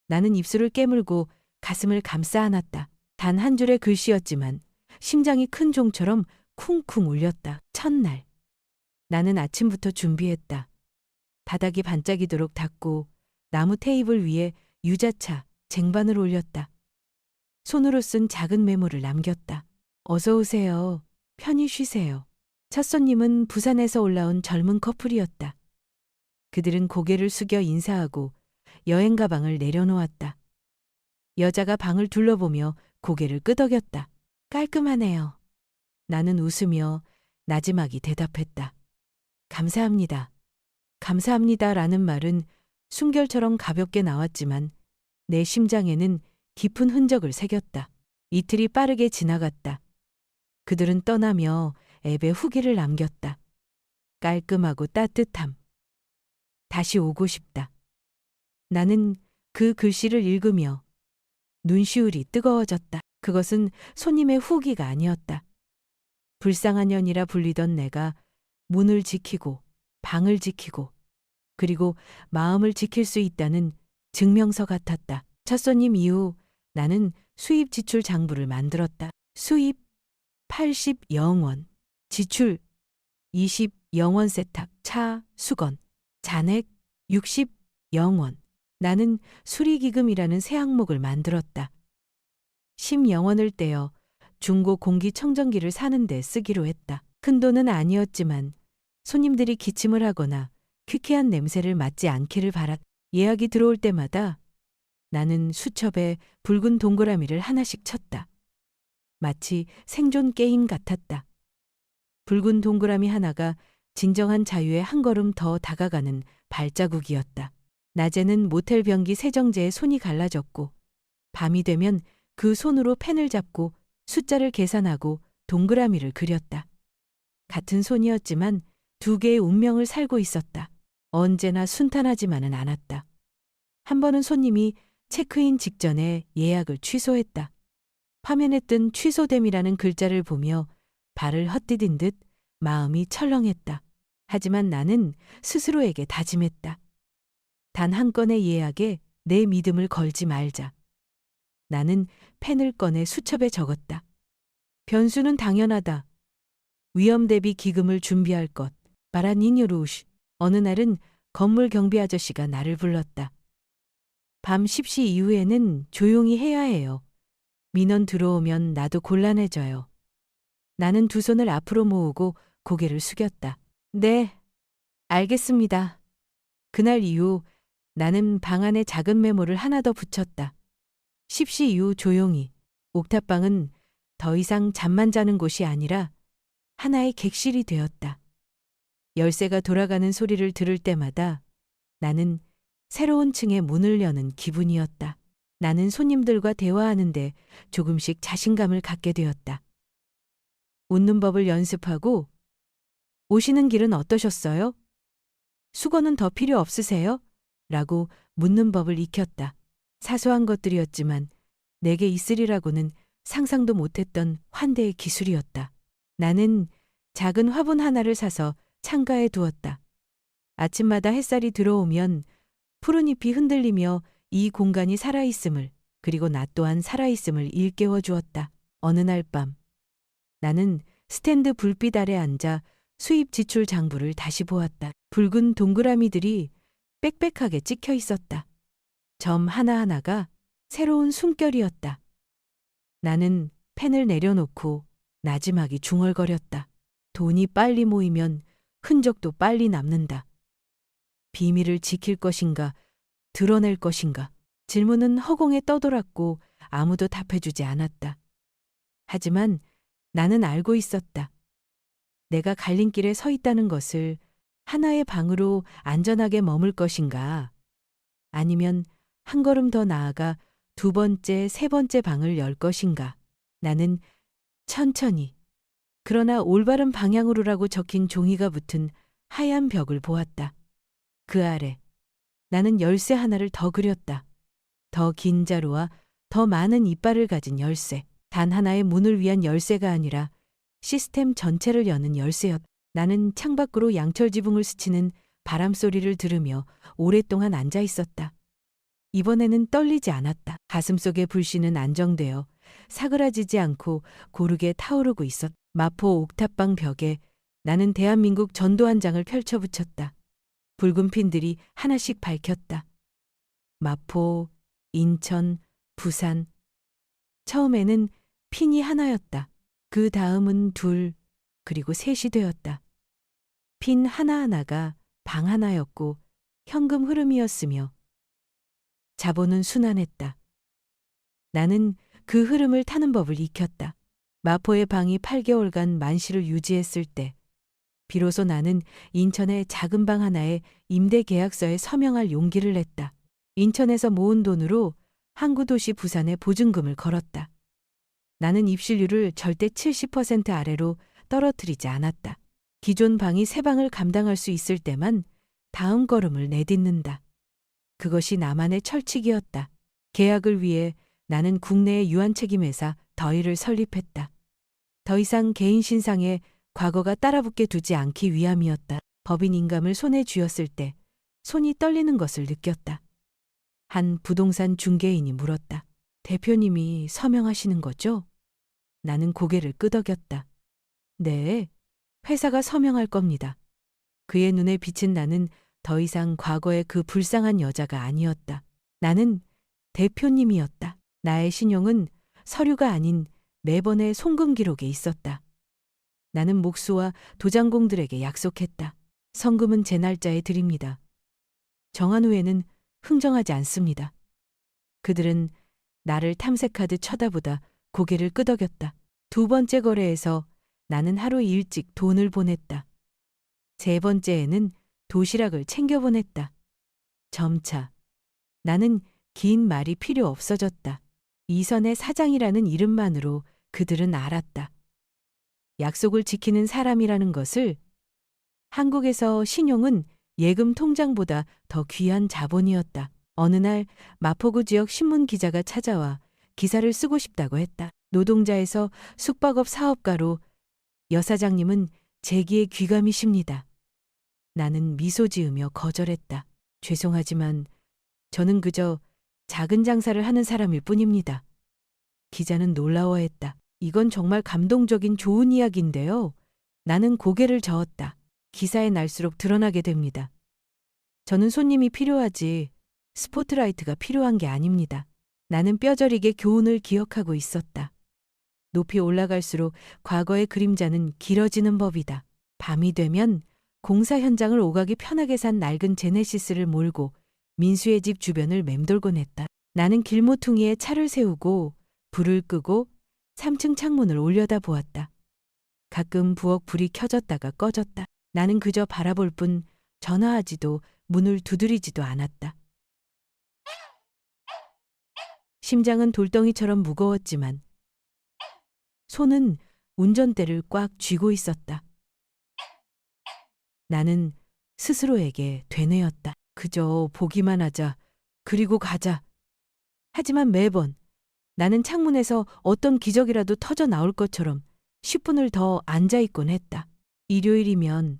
나는 입술을 깨물고 가슴을 감싸 안았다. 단 한 줄의 글씨였지만 심장이 큰 종처럼 쿵쿵 울렸다. 첫날. 나는 아침부터 준비했다. 바닥이 반짝이도록 닦고 나무 테이블 위에 유자차, 쟁반을 올렸다. 손으로 쓴 작은 메모를 남겼다. 어서 오세요. 편히 쉬세요. 첫 손님은 부산에서 올라온 젊은 커플이었다. 그들은 고개를 숙여 인사하고 여행 가방을 내려놓았다. 여자가 방을 둘러보며 고개를 끄덕였다. 깔끔하네요. 나는 웃으며 나지막이 대답했다. 감사합니다. 감사합니다라는 말은 숨결처럼 가볍게 나왔지만 내 심장에는 깊은 흔적을 새겼다. 이틀이 빠르게 지나갔다. 그들은 떠나며 앱에 후기를 남겼다. 깔끔하고 따뜻함. 다시 오고 싶다. 나는 그 글씨를 읽으며 눈시울이 뜨거워졌다. 그것은 손님의 후기가 아니었다. 불쌍한 년이라 불리던 내가 문을 지키고 방을 지키고 그리고 마음을 지킬 수 있다는 증명서 같았다. 첫 손님 이후 나는 수입 지출 장부를 만들었다. 수입 80영원, 지출 20영원 세탁, 차, 수건, 잔액 60영원. 나는 수리기금이라는 새 항목을 만들었다. 10영원을 떼어 중고 공기청정기를 사는 데 쓰기로 했다. 큰 돈은 아니었지만 손님들이 기침을 하거나 퀴퀴한 냄새를 맡지 않기를 바랐다. 예약이 들어올 때마다 나는 수첩에 붉은 동그라미를 하나씩 쳤다. 마치 생존 게임 같았다. 붉은 동그라미 하나가 진정한 자유에 한 걸음 더 다가가는 발자국이었다. 낮에는 모텔 변기 세정제에 손이 갈라졌고 밤이 되면 그 손으로 펜을 잡고 숫자를 계산하고 동그라미를 그렸다. 같은 손이었지만 두 개의 운명을 살고 있었다. 언제나 순탄하지만은 않았다. 한 번은 손님이 체크인 직전에 예약을 취소했다. 화면에 뜬 취소됨이라는 글자를 보며 발을 헛디딘 듯 마음이 철렁했다. 하지만 나는 스스로에게 다짐했다. 단 한 건의 예약에 내 믿음을 걸지 말자. 나는 펜을 꺼내 수첩에 적었다. 변수는 당연하다. 위험 대비 기금을 준비할 것. 바라니뉴루시. 어느 날은 건물 경비 아저씨가 나를 불렀다. 밤 10시 이후에는 조용히 해야 해요. 민원 들어오면 나도 곤란해져요. 나는 두 손을 앞으로 모으고 고개를 숙였다. 네, 알겠습니다. 그날 이후 나는 방 안에 작은 메모를 하나 더 붙였다. 10시 이후 조용히. 옥탑방은 더 이상 잠만 자는 곳이 아니라 하나의 객실이 되었다. 열쇠가 돌아가는 소리를 들을 때마다 나는 새로운 층의 문을 여는 기분이었다. 나는 손님들과 대화하는데 조금씩 자신감을 갖게 되었다. 웃는 법을 연습하고 오시는 길은 어떠셨어요? 수건은 더 필요 없으세요? 라고 묻는 법을 익혔다. 사소한 것들이었지만 내게 있으리라고는 상상도 못했던 환대의 기술이었다. 나는 작은 화분 하나를 사서 창가에 두었다. 아침마다 햇살이 들어오면 푸른 잎이 흔들리며 이 공간이 살아있음을, 그리고 나 또한 살아있음을 일깨워 주었다. 어느 날 밤, 나는 스탠드 불빛 아래 앉아 수입 지출 장부를 다시 보았다. 붉은 동그라미들이 빽빽하게 찍혀 있었다. 점 하나하나가 새로운 숨결이었다. 나는 펜을 내려놓고 나지막이 중얼거렸다. 돈이 빨리 모이면 흔적도 빨리 남는다. 비밀을 지킬 것인가, 드러낼 것인가. 질문은 허공에 떠돌았고 아무도 답해주지 않았다. 하지만 나는 알고 있었다. 내가 갈림길에 서 있다는 것을 하나의 방으로 안전하게 머물 것인가, 아니면 한 걸음 더 나아가 두 번째, 세 번째 방을 열 것인가. 나는 천천히, 그러나 올바른 방향으로라고 적힌 종이가 붙은 하얀 벽을 보았다. 그 아래 나는 열쇠 하나를 더 그렸다. 더 긴 자루와 더 많은 이빨을 가진 열쇠. 단 하나의 문을 위한 열쇠가 아니라 시스템 전체를 여는 열쇠였다. 나는 창밖으로 양철 지붕을 스치는 바람 소리를 들으며 오랫동안 앉아 있었다. 이번에는 떨리지 않았다. 가슴속의 불씨는 안정되어 사그라지지 않고 고르게 타오르고 있었다. 마포 옥탑방 벽에 나는 대한민국 전도 한 장을 펼쳐 붙였다. 붉은 핀들이 하나씩 밝혔다. 마포, 인천, 부산. 처음에는 핀이 하나였다. 그 다음은 둘, 그리고 셋이 되었다. 핀 하나하나가 방 하나였고 현금 흐름이었으며 자본은 순환했다. 나는 그 흐름을 타는 법을 익혔다. 마포의 방이 8개월간 만실을 유지했을 때 비로소 나는 인천의 작은 방 하나에 임대 계약서에 서명할 용기를 냈다. 인천에서 모은 돈으로 항구 도시 부산에 보증금을 걸었다. 나는 입실률을 절대 70% 아래로 떨어뜨리지 않았다. 기존 방이 새 방을 감당할 수 있을 때만 다음 걸음을 내딛는다. 그것이 나만의 철칙이었다. 계약을 위해 나는 국내의 유한책임회사 더이를 설립했다. 더 이상 개인 신상에 과거가 따라붙게 두지 않기 위함이었다. 법인 인감을 손에 쥐었을 때 손이 떨리는 것을 느꼈다. 한 부동산 중개인이 물었다. 대표님이 서명하시는 거죠? 나는 고개를 끄덕였다. 네, 회사가 서명할 겁니다. 그의 눈에 비친 나는 더 이상 과거의 그 불쌍한 여자가 아니었다. 나는 대표님이었다. 나의 신용은 서류가 아닌 매번의 송금 기록에 있었다. 나는 목수와 도장공들에게 약속했다. 성금은 제 날짜에 드립니다. 정한 후에는 흥정하지 않습니다. 그들은 나를 탐색하듯 쳐다보다 고개를 끄덕였다. 두 번째 거래에서 나는 하루 일찍 돈을 보냈다. 세 번째에는 도시락을 챙겨 보냈다. 점차 나는 긴 말이 필요 없어졌다. 이선의 사장이라는 이름만으로 그들은 알았다. 약속을 지키는 사람이라는 것을. 한국에서 신용은 예금 통장보다 더 귀한 자본이었다. 어느 날 마포구 지역 신문 기자가 찾아와 기사를 쓰고 싶다고 했다. 노동자에서 숙박업 사업가로 여사장님은 재기의 귀감이십니다. 나는 미소 지으며 거절했다. 죄송하지만 저는 그저 작은 장사를 하는 사람일 뿐입니다. 기자는 놀라워했다. 이건 정말 감동적인 좋은 이야기인데요. 나는 고개를 저었다. 기사에 날수록 드러나게 됩니다. 저는 손님이 필요하지 스포트라이트가 필요한 게 아닙니다. 나는 뼈저리게 교훈을 기억하고 있었다. 높이 올라갈수록 과거의 그림자는 길어지는 법이다. 밤이 되면 공사 현장을 오가기 편하게 산 낡은 제네시스를 몰고 민수의 집 주변을 맴돌곤 했다. 나는 길모퉁이에 차를 세우고 불을 끄고 3층 창문을 올려다 보았다. 가끔 부엌 불이 켜졌다가 꺼졌다. 나는 그저 바라볼 뿐 전화하지도 문을 두드리지도 않았다. 심장은 돌덩이처럼 무거웠지만 손은 운전대를 꽉 쥐고 있었다. 나는 스스로에게 되뇌었다. 그저 보기만 하자. 그리고 가자. 하지만 매번 나는 창문에서 어떤 기적이라도 터져 나올 것처럼 10분을 더 앉아있곤 했다. 일요일이면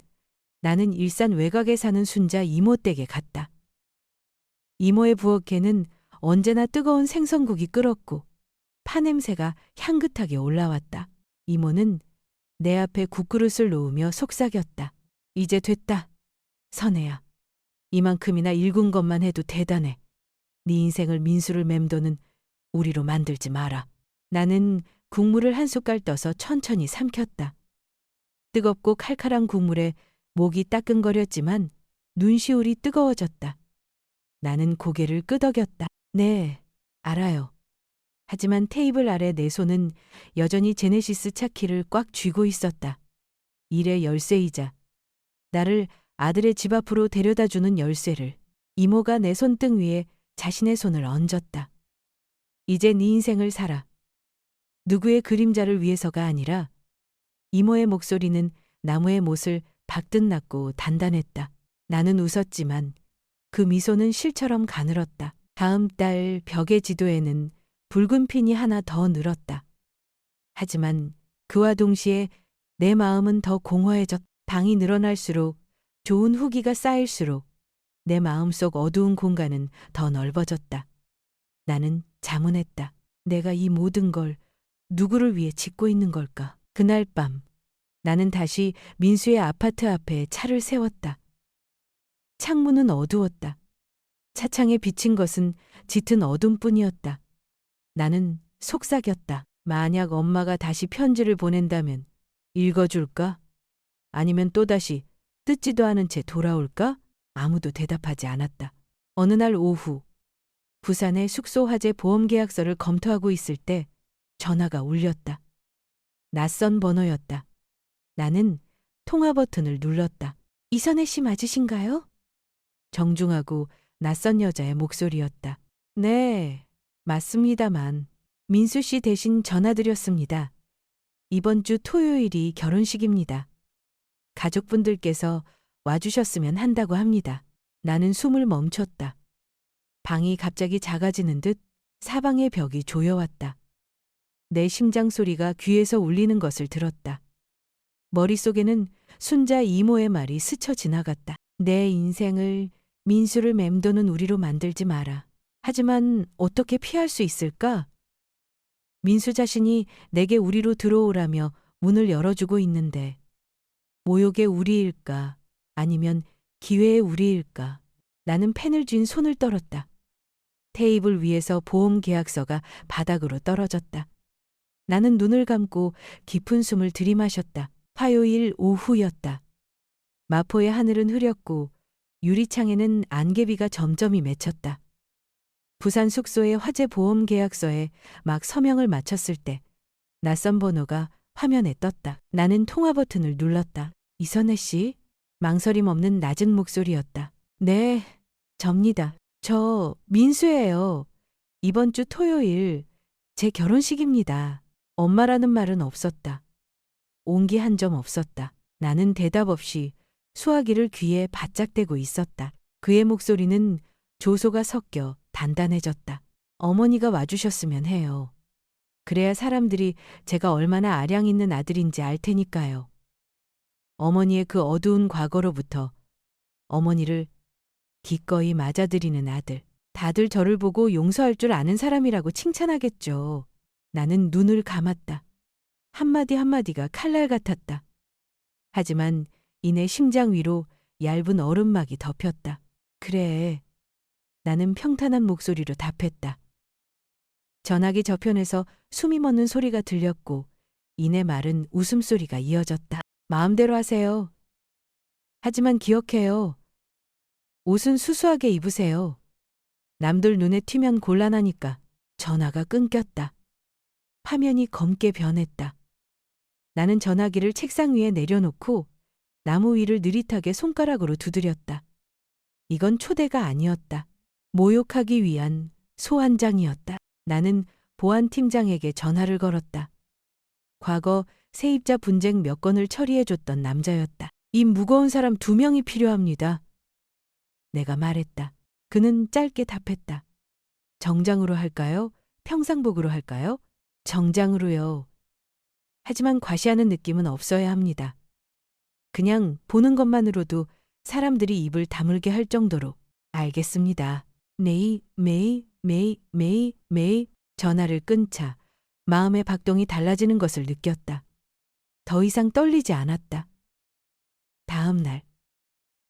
나는 일산 외곽에 사는 순자 이모 댁에 갔다. 이모의 부엌에는 언제나 뜨거운 생선국이 끓었고 파냄새가 향긋하게 올라왔다. 이모는 내 앞에 국그릇을 놓으며 속삭였다. 이제 됐다. 선혜야. 이만큼이나 읽은 것만 해도 대단해. 네 인생을 민수를 맴도는 우리로 만들지 마라. 나는 국물을 한 숟갈 떠서 천천히 삼켰다. 뜨겁고 칼칼한 국물에 목이 따끔거렸지만 눈시울이 뜨거워졌다. 나는 고개를 끄덕였다. 네, 알아요. 하지만 테이블 아래 내 손은 여전히 제네시스 차키를 꽉 쥐고 있었다. 일의 열쇠이자 나를 아들의 집 앞으로 데려다주는 열쇠를. 이모가 내 손등 위에 자신의 손을 얹었다. 이제 네 인생을 살아. 누구의 그림자를 위해서가 아니라. 이모의 목소리는 나무의 못을 박듯 낮고 단단했다. 나는 웃었지만 그 미소는 실처럼 가늘었다. 다음 달 벽의 지도에는 붉은 핀이 하나 더 늘었다. 하지만 그와 동시에 내 마음은 더 공허해졌다. 방이 늘어날수록, 좋은 후기가 쌓일수록 내 마음속 어두운 공간은 더 넓어졌다. 나는 자문했다. 내가 이 모든 걸 누구를 위해 짓고 있는 걸까? 그날 밤 나는 다시 민수의 아파트 앞에 차를 세웠다. 창문은 어두웠다. 차창에 비친 것은 짙은 어둠뿐이었다. 나는 속삭였다. 만약 엄마가 다시 편지를 보낸다면 읽어줄까? 아니면 또다시 뜯지도 않은 채 돌아올까? 아무도 대답하지 않았다. 어느 날 오후 부산의 숙소 화재 보험 계약서를 검토하고 있을 때 전화가 울렸다. 낯선 번호였다. 나는 통화 버튼을 눌렀다. 이선혜 씨 맞으신가요? 정중하고 낯선 여자의 목소리였다. 네, 맞습니다만 민수 씨 대신 전화드렸습니다. 이번 주 토요일이 결혼식입니다. 가족분들께서 와주셨으면 한다고 합니다. 나는 숨을 멈췄다. 방이 갑자기 작아지는 듯 사방의 벽이 조여왔다. 내 심장 소리가 귀에서 울리는 것을 들었다. 머릿속에는 순자 이모의 말이 스쳐 지나갔다. 내 인생을 민수를 맴도는 우리로 만들지 마라. 하지만 어떻게 피할 수 있을까? 민수 자신이 내게 우리로 들어오라며 문을 열어주고 있는데 모욕의 우리일까? 아니면 기회의 우리일까? 나는 펜을 쥔 손을 떨었다. 테이블 위에서 보험 계약서가 바닥으로 떨어졌다. 나는 눈을 감고 깊은 숨을 들이마셨다. 화요일 오후였다. 마포의 하늘은 흐렸고 유리창에는 안개비가 점점이 맺혔다. 부산 숙소의 화재 보험 계약서에 막 서명을 마쳤을 때 낯선 번호가 화면에 떴다. 나는 통화 버튼을 눌렀다. 이선혜 씨? 망설임 없는 낮은 목소리였다. 네, 접니다. 저 민수예요. 이번 주 토요일 제 결혼식입니다. 엄마라는 말은 없었다. 온기 한 점 없었다. 나는 대답 없이 수화기를 귀에 바짝 대고 있었다. 그의 목소리는 조소가 섞여 단단해졌다. 어머니가 와주셨으면 해요. 그래야 사람들이 제가 얼마나 아량 있는 아들인지 알 테니까요. 어머니의 그 어두운 과거로부터 어머니를 기꺼이 맞아들이는 아들. 다들 저를 보고 용서할 줄 아는 사람이라고 칭찬하겠죠. 나는 눈을 감았다. 한마디 한마디가 칼날 같았다. 하지만 이내 심장 위로 얇은 얼음막이 덮였다. 그래. 나는 평탄한 목소리로 답했다. 전화기 저편에서 숨이 멎는 소리가 들렸고 이내 말은 웃음소리가 이어졌다. 마음대로 하세요. 하지만 기억해요. 옷은 수수하게 입으세요. 남들 눈에 튀면 곤란하니까. 전화가 끊겼다. 화면이 검게 변했다. 나는 전화기를 책상 위에 내려놓고 나무 위를 느릿하게 손가락으로 두드렸다. 이건 초대가 아니었다. 모욕하기 위한 소환장이었다. 나는 보안팀장에게 전화를 걸었다. 과거 세입자 분쟁 몇 건을 처리해줬던 남자였다. 이 무거운 사람 2명이 필요합니다. 내가 말했다. 그는 짧게 답했다. 정장으로 할까요? 평상복으로 할까요? 정장으로요. 하지만 과시하는 느낌은 없어야 합니다. 그냥 보는 것만으로도 사람들이 입을 다물게 할 정도로. 알겠습니다. 매일 전화를 끊자 마음의 박동이 달라지는 것을 느꼈다. 더 이상 떨리지 않았다. 다음 날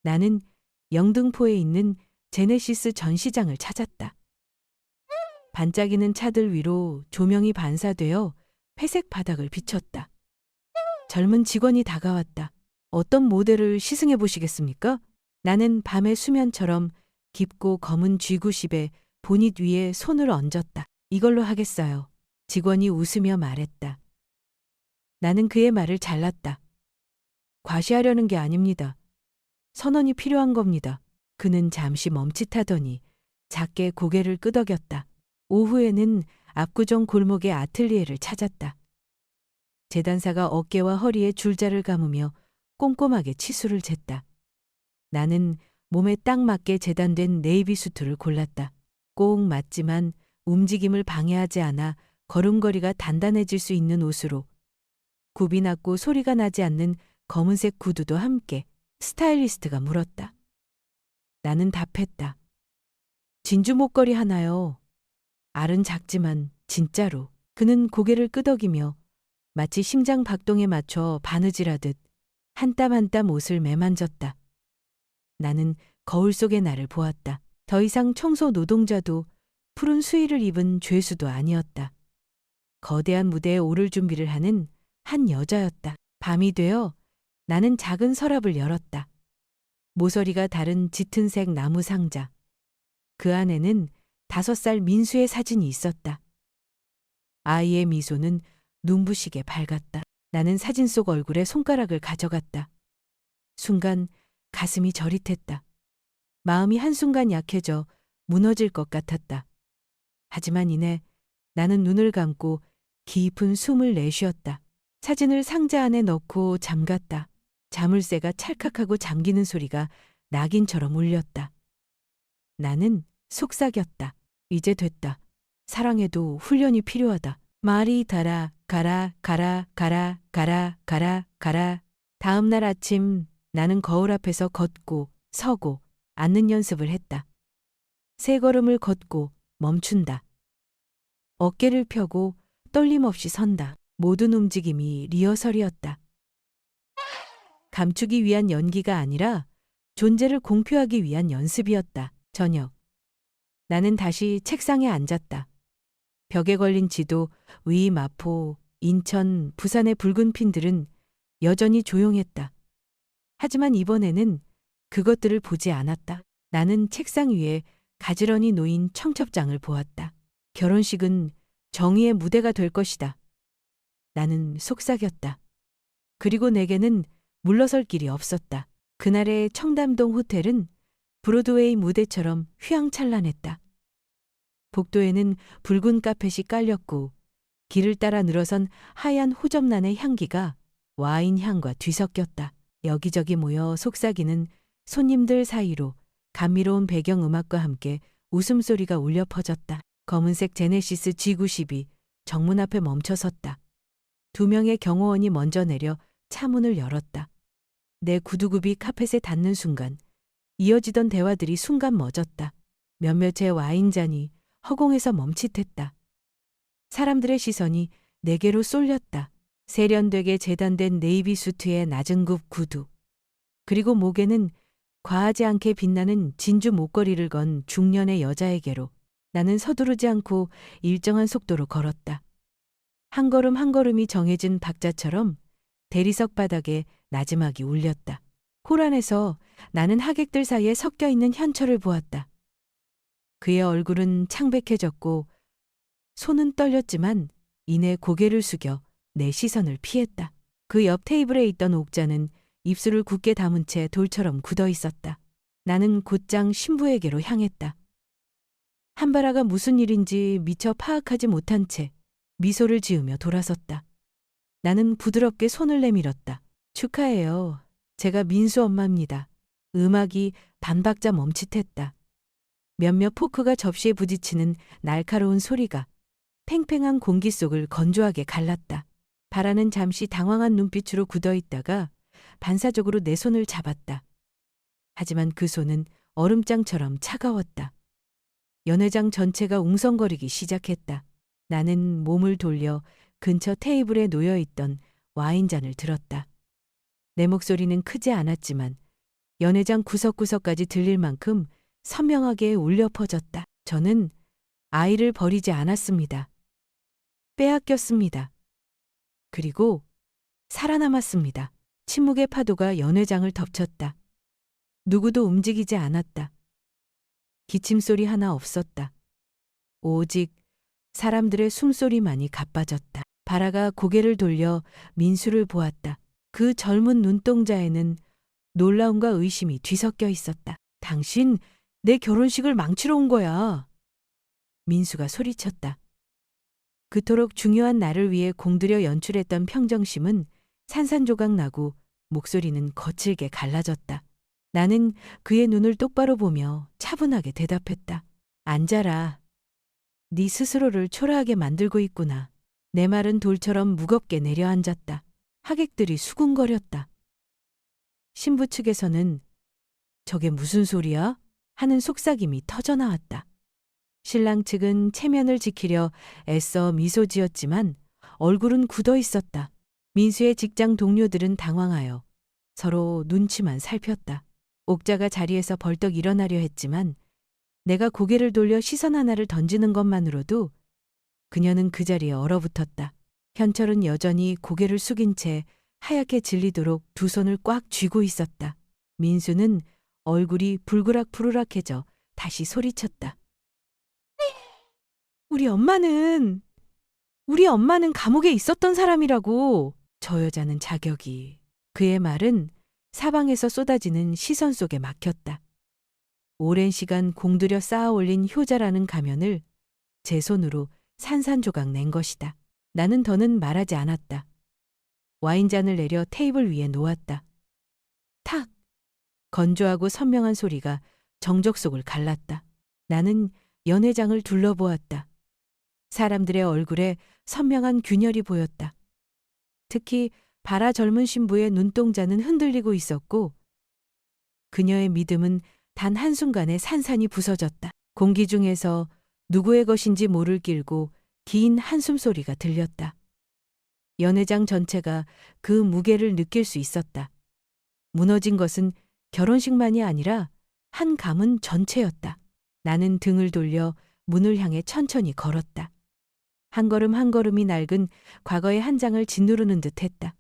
나는 영등포에 있는 제네시스 전시장을 찾았다. 반짝이는 차들 위로 조명이 반사되어 회색 바닥을 비췄다. 젊은 직원이 다가왔다. 어떤 모델을 시승해 보시겠습니까? 나는 밤의 수면처럼 깊고 검은 G90에 보닛 위에 손을 얹었다. 이걸로 하겠어요. 직원이 웃으며 말했다. 나는 그의 말을 잘랐다. 과시하려는 게 아닙니다. 선언이 필요한 겁니다. 그는 잠시 멈칫하더니 작게 고개를 끄덕였다. 오후에는 압구정 골목의 아틀리에를 찾았다. 재단사가 어깨와 허리에 줄자를 감으며 꼼꼼하게 치수를 쟀다. 나는 몸에 딱 맞게 재단된 네이비 수트를 골랐다. 꼭 맞지만 움직임을 방해하지 않아 걸음걸이가 단단해질 수 있는 옷으로 굽이 났고 소리가 나지 않는 검은색 구두도 함께. 스타일리스트가 물었다. 나는 답했다. 진주 목걸이 하나요. 알은 작지만 진짜로. 그는 고개를 끄덕이며 마치 심장 박동에 맞춰 바느질하듯 한 땀 한 땀 옷을 매만졌다. 나는 거울 속의 나를 보았다. 더 이상 청소 노동자도 푸른 수의를 입은 죄수도 아니었다. 거대한 무대에 오를 준비를 하는 한 여자였다. 밤이 되어 나는 작은 서랍을 열었다. 모서리가 다른 짙은색 나무 상자. 그 안에는 5살 민수의 사진이 있었다. 아이의 미소는 눈부시게 밝았다. 나는 사진 속 얼굴에 손가락을 가져갔다. 순간 가슴이 저릿했다. 마음이 한순간 약해져 무너질 것 같았다. 하지만 이내 나는 눈을 감고 깊은 숨을 내쉬었다. 사진을 상자 안에 넣고 잠갔다. 자물쇠가 찰칵하고 잠기는 소리가 낙인처럼 울렸다. 나는 속삭였다. 이제 됐다. 사랑해도 훈련이 필요하다. 말이 달아 가라 가라 가라 가라 가라 가라. 다음 날 아침 나는 거울 앞에서 걷고 서고 앉는 연습을 했다. 3걸음을 걷고 멈춘다. 어깨를 펴고 떨림 없이 선다. 모든 움직임이 리허설이었다. 감추기 위한 연기가 아니라 존재를 공표하기 위한 연습이었다. 저녁. 나는 다시 책상에 앉았다. 벽에 걸린 지도, 위, 마포, 인천, 부산의 붉은 핀들은 여전히 조용했다. 하지만 이번에는 그것들을 보지 않았다. 나는 책상 위에 가지런히 놓인 청첩장을 보았다. 결혼식은 정의의 무대가 될 것이다. 나는 속삭였다. 그리고 내게는 물러설 길이 없었다. 그날의 청담동 호텔은 브로드웨이 무대처럼 휘황찬란했다. 복도에는 붉은 카펫이 깔렸고 길을 따라 늘어선 하얀 호접란의 향기가 와인 향과 뒤섞였다. 여기저기 모여 속삭이는 손님들 사이로 감미로운 배경음악과 함께 웃음소리가 울려 퍼졌다. 검은색 제네시스 G90이 정문 앞에 멈춰섰다. 2명의 경호원이 먼저 내려 차문을 열었다. 내 구두굽이 카펫에 닿는 순간 이어지던 대화들이 순간 멎었다. 몇몇의 와인잔이 허공에서 멈칫했다. 사람들의 시선이 내게로 쏠렸다. 세련되게 재단된 네이비 수트의 낮은 굽 구두. 그리고 목에는 과하지 않게 빛나는 진주 목걸이를 건 중년의 여자에게로. 나는 서두르지 않고 일정한 속도로 걸었다. 한 걸음 한 걸음이 정해진 박자처럼 대리석 바닥에 나지막이 울렸다. 홀 안에서 나는 하객들 사이에 섞여 있는 현철을 보았다. 그의 얼굴은 창백해졌고 손은 떨렸지만 이내 고개를 숙여 내 시선을 피했다. 그 옆 테이블에 있던 옥자는 입술을 굳게 다문 채 돌처럼 굳어 있었다. 나는 곧장 신부에게로 향했다. 한바라가 무슨 일인지 미처 파악하지 못한 채 미소를 지으며 돌아섰다. 나는 부드럽게 손을 내밀었다. 축하해요. 제가 민수 엄마입니다. 음악이 반박자 멈칫했다. 몇몇 포크가 접시에 부딪히는 날카로운 소리가 팽팽한 공기 속을 건조하게 갈랐다. 바라는 잠시 당황한 눈빛으로 굳어있다가 반사적으로 내 손을 잡았다. 하지만 그 손은 얼음장처럼 차가웠다. 연회장 전체가 웅성거리기 시작했다. 나는 몸을 돌려 근처 테이블에 놓여있던 와인잔을 들었다. 내 목소리는 크지 않았지만 연회장 구석구석까지 들릴 만큼 선명하게 울려 퍼졌다. 저는 아이를 버리지 않았습니다. 빼앗겼습니다. 그리고 살아남았습니다. 침묵의 파도가 연회장을 덮쳤다. 누구도 움직이지 않았다. 기침소리 하나 없었다. 오직 사람들의 숨소리만이 가빠졌다. 바라가 고개를 돌려 민수를 보았다. 그 젊은 눈동자에는 놀라움과 의심이 뒤섞여 있었다. 당신 내 결혼식을 망치러 온 거야. 민수가 소리쳤다. 그토록 중요한 나를 위해 공들여 연출했던 평정심은 산산조각 나고 목소리는 거칠게 갈라졌다. 나는 그의 눈을 똑바로 보며 차분하게 대답했다. 앉아라. 네 스스로를 초라하게 만들고 있구나. 내 말은 돌처럼 무겁게 내려앉았다. 하객들이 수군거렸다. 신부 측에서는 저게 무슨 소리야? 하는 속삭임이 터져나왔다. 신랑 측은 체면을 지키려 애써 미소 지었지만 얼굴은 굳어 있었다. 민수의 직장 동료들은 당황하여 서로 눈치만 살폈다. 옥자가 자리에서 벌떡 일어나려 했지만 내가 고개를 돌려 시선 하나를 던지는 것만으로도 그녀는 그 자리에 얼어붙었다. 현철은 여전히 고개를 숙인 채 하얗게 질리도록 두 손을 꽉 쥐고 있었다. 민수는 얼굴이 불그락부르락해져 다시 소리쳤다. 우리 엄마는 감옥에 있었던 사람이라고. 저 여자는 자격이. 그의 말은 사방에서 쏟아지는 시선 속에 막혔다. 오랜 시간 공들여 쌓아 올린 효자라는 가면을 제 손으로 산산조각 낸 것이다. 나는 더는 말하지 않았다. 와인잔을 내려 테이블 위에 놓았다. 탁! 건조하고 선명한 소리가 정적 속을 갈랐다. 나는 연회장을 둘러보았다. 사람들의 얼굴에 선명한 균열이 보였다. 특히 바라 젊은 신부의 눈동자는 흔들리고 있었고 그녀의 믿음은 단 한순간에 산산이 부서졌다. 공기 중에서 누구의 것인지 모를 길고 긴 한숨 소리가 들렸다. 연회장 전체가 그 무게를 느낄 수 있었다. 무너진 것은 결혼식만이 아니라 한 가문 전체였다. 나는 등을 돌려 문을 향해 천천히 걸었다. 한 걸음 한 걸음이 낡은 과거의 한 장을 짓누르는 듯 했다.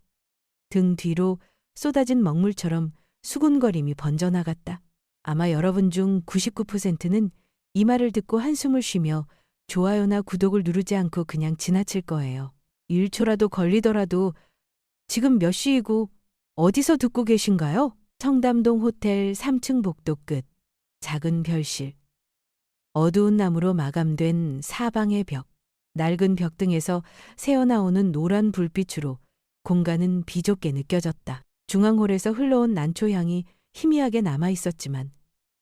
등 뒤로 쏟아진 먹물처럼 수군거림이 번져나갔다. 아마 여러분 중 99%는 이 말을 듣고 한숨을 쉬며 좋아요나 구독을 누르지 않고 그냥 지나칠 거예요. 1초라도 걸리더라도 지금 몇 시이고 어디서 듣고 계신가요? 청담동 호텔 3층 복도 끝. 작은 별실. 어두운 나무로 마감된 사방의 벽. 낡은 벽등에서 새어나오는 노란 불빛으로 공간은 비좁게 느껴졌다. 중앙홀에서 흘러온 난초향이 희미하게 남아 있었지만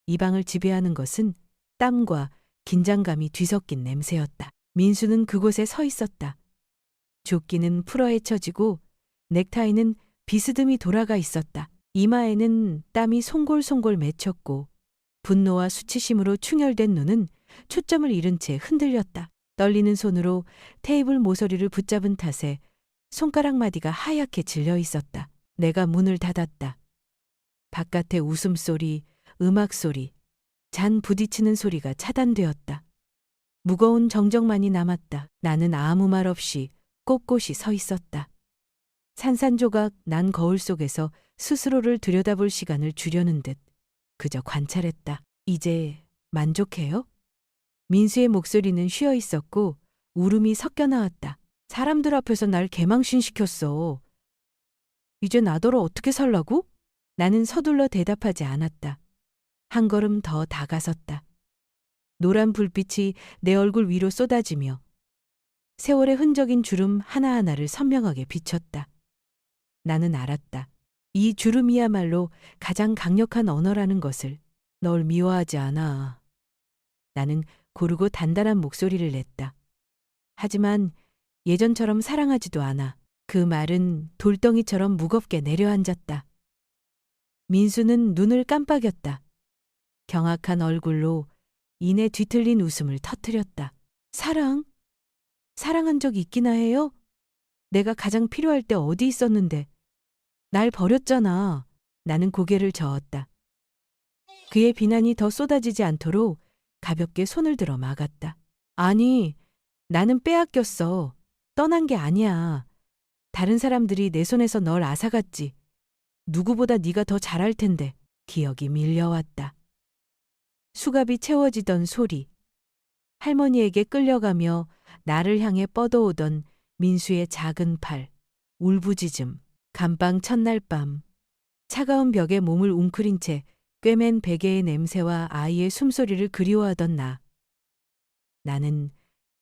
이 방을 지배하는 것은 땀과 긴장감이 뒤섞인 냄새였다. 민수는 그곳에 서 있었다. 조끼는 풀어헤쳐지고 넥타이는 비스듬히 돌아가 있었다. 이마에는 땀이 송골송골 맺혔고 분노와 수치심으로 충혈된 눈은 초점을 잃은 채 흔들렸다. 떨리는 손으로 테이블 모서리를 붙잡은 탓에 손가락 마디가 하얗게 질려 있었다. 내가 문을 닫았다. 바깥의 웃음소리, 음악소리, 잔 부딪히는 소리가 차단되었다. 무거운 정적만이 남았다. 나는 아무 말 없이 꼿꼿이 서 있었다. 산산조각 난 거울 속에서 스스로를 들여다볼 시간을 주려는 듯 그저 관찰했다. 이제 만족해요? 민수의 목소리는 쉬어 있었고 울음이 섞여 나왔다. 사람들 앞에서 날 개망신시켰어. 이제 나더러 어떻게 살라고? 나는 서둘러 대답하지 않았다. 한 걸음 더 다가섰다. 노란 불빛이 내 얼굴 위로 쏟아지며 세월의 흔적인 주름 하나하나를 선명하게 비췄다. 나는 알았다. 이 주름이야말로 가장 강력한 언어라는 것을. 널 미워하지 않아. 나는 고르고 단단한 목소리를 냈다. 하지만 예전처럼 사랑하지도 않아. 그 말은 돌덩이처럼 무겁게 내려앉았다. 민수는 눈을 깜빡였다. 경악한 얼굴로 이내 뒤틀린 웃음을 터뜨렸다. 사랑? 사랑한 적 있기나 해요? 내가 가장 필요할 때 어디 있었는데. 날 버렸잖아. 나는 고개를 저었다. 그의 비난이 더 쏟아지지 않도록 가볍게 손을 들어 막았다. 아니, 나는 빼앗겼어. 떠난 게 아니야. 다른 사람들이 내 손에서 널 앗아갔지. 누구보다 네가 더 잘할 텐데. 기억이 밀려왔다. 수갑이 채워지던 소리. 할머니에게 끌려가며 나를 향해 뻗어오던 민수의 작은 팔. 울부짖음. 감방 첫날 밤. 차가운 벽에 몸을 웅크린 채 꿰맨 베개의 냄새와 아이의 숨소리를 그리워하던 나. 나는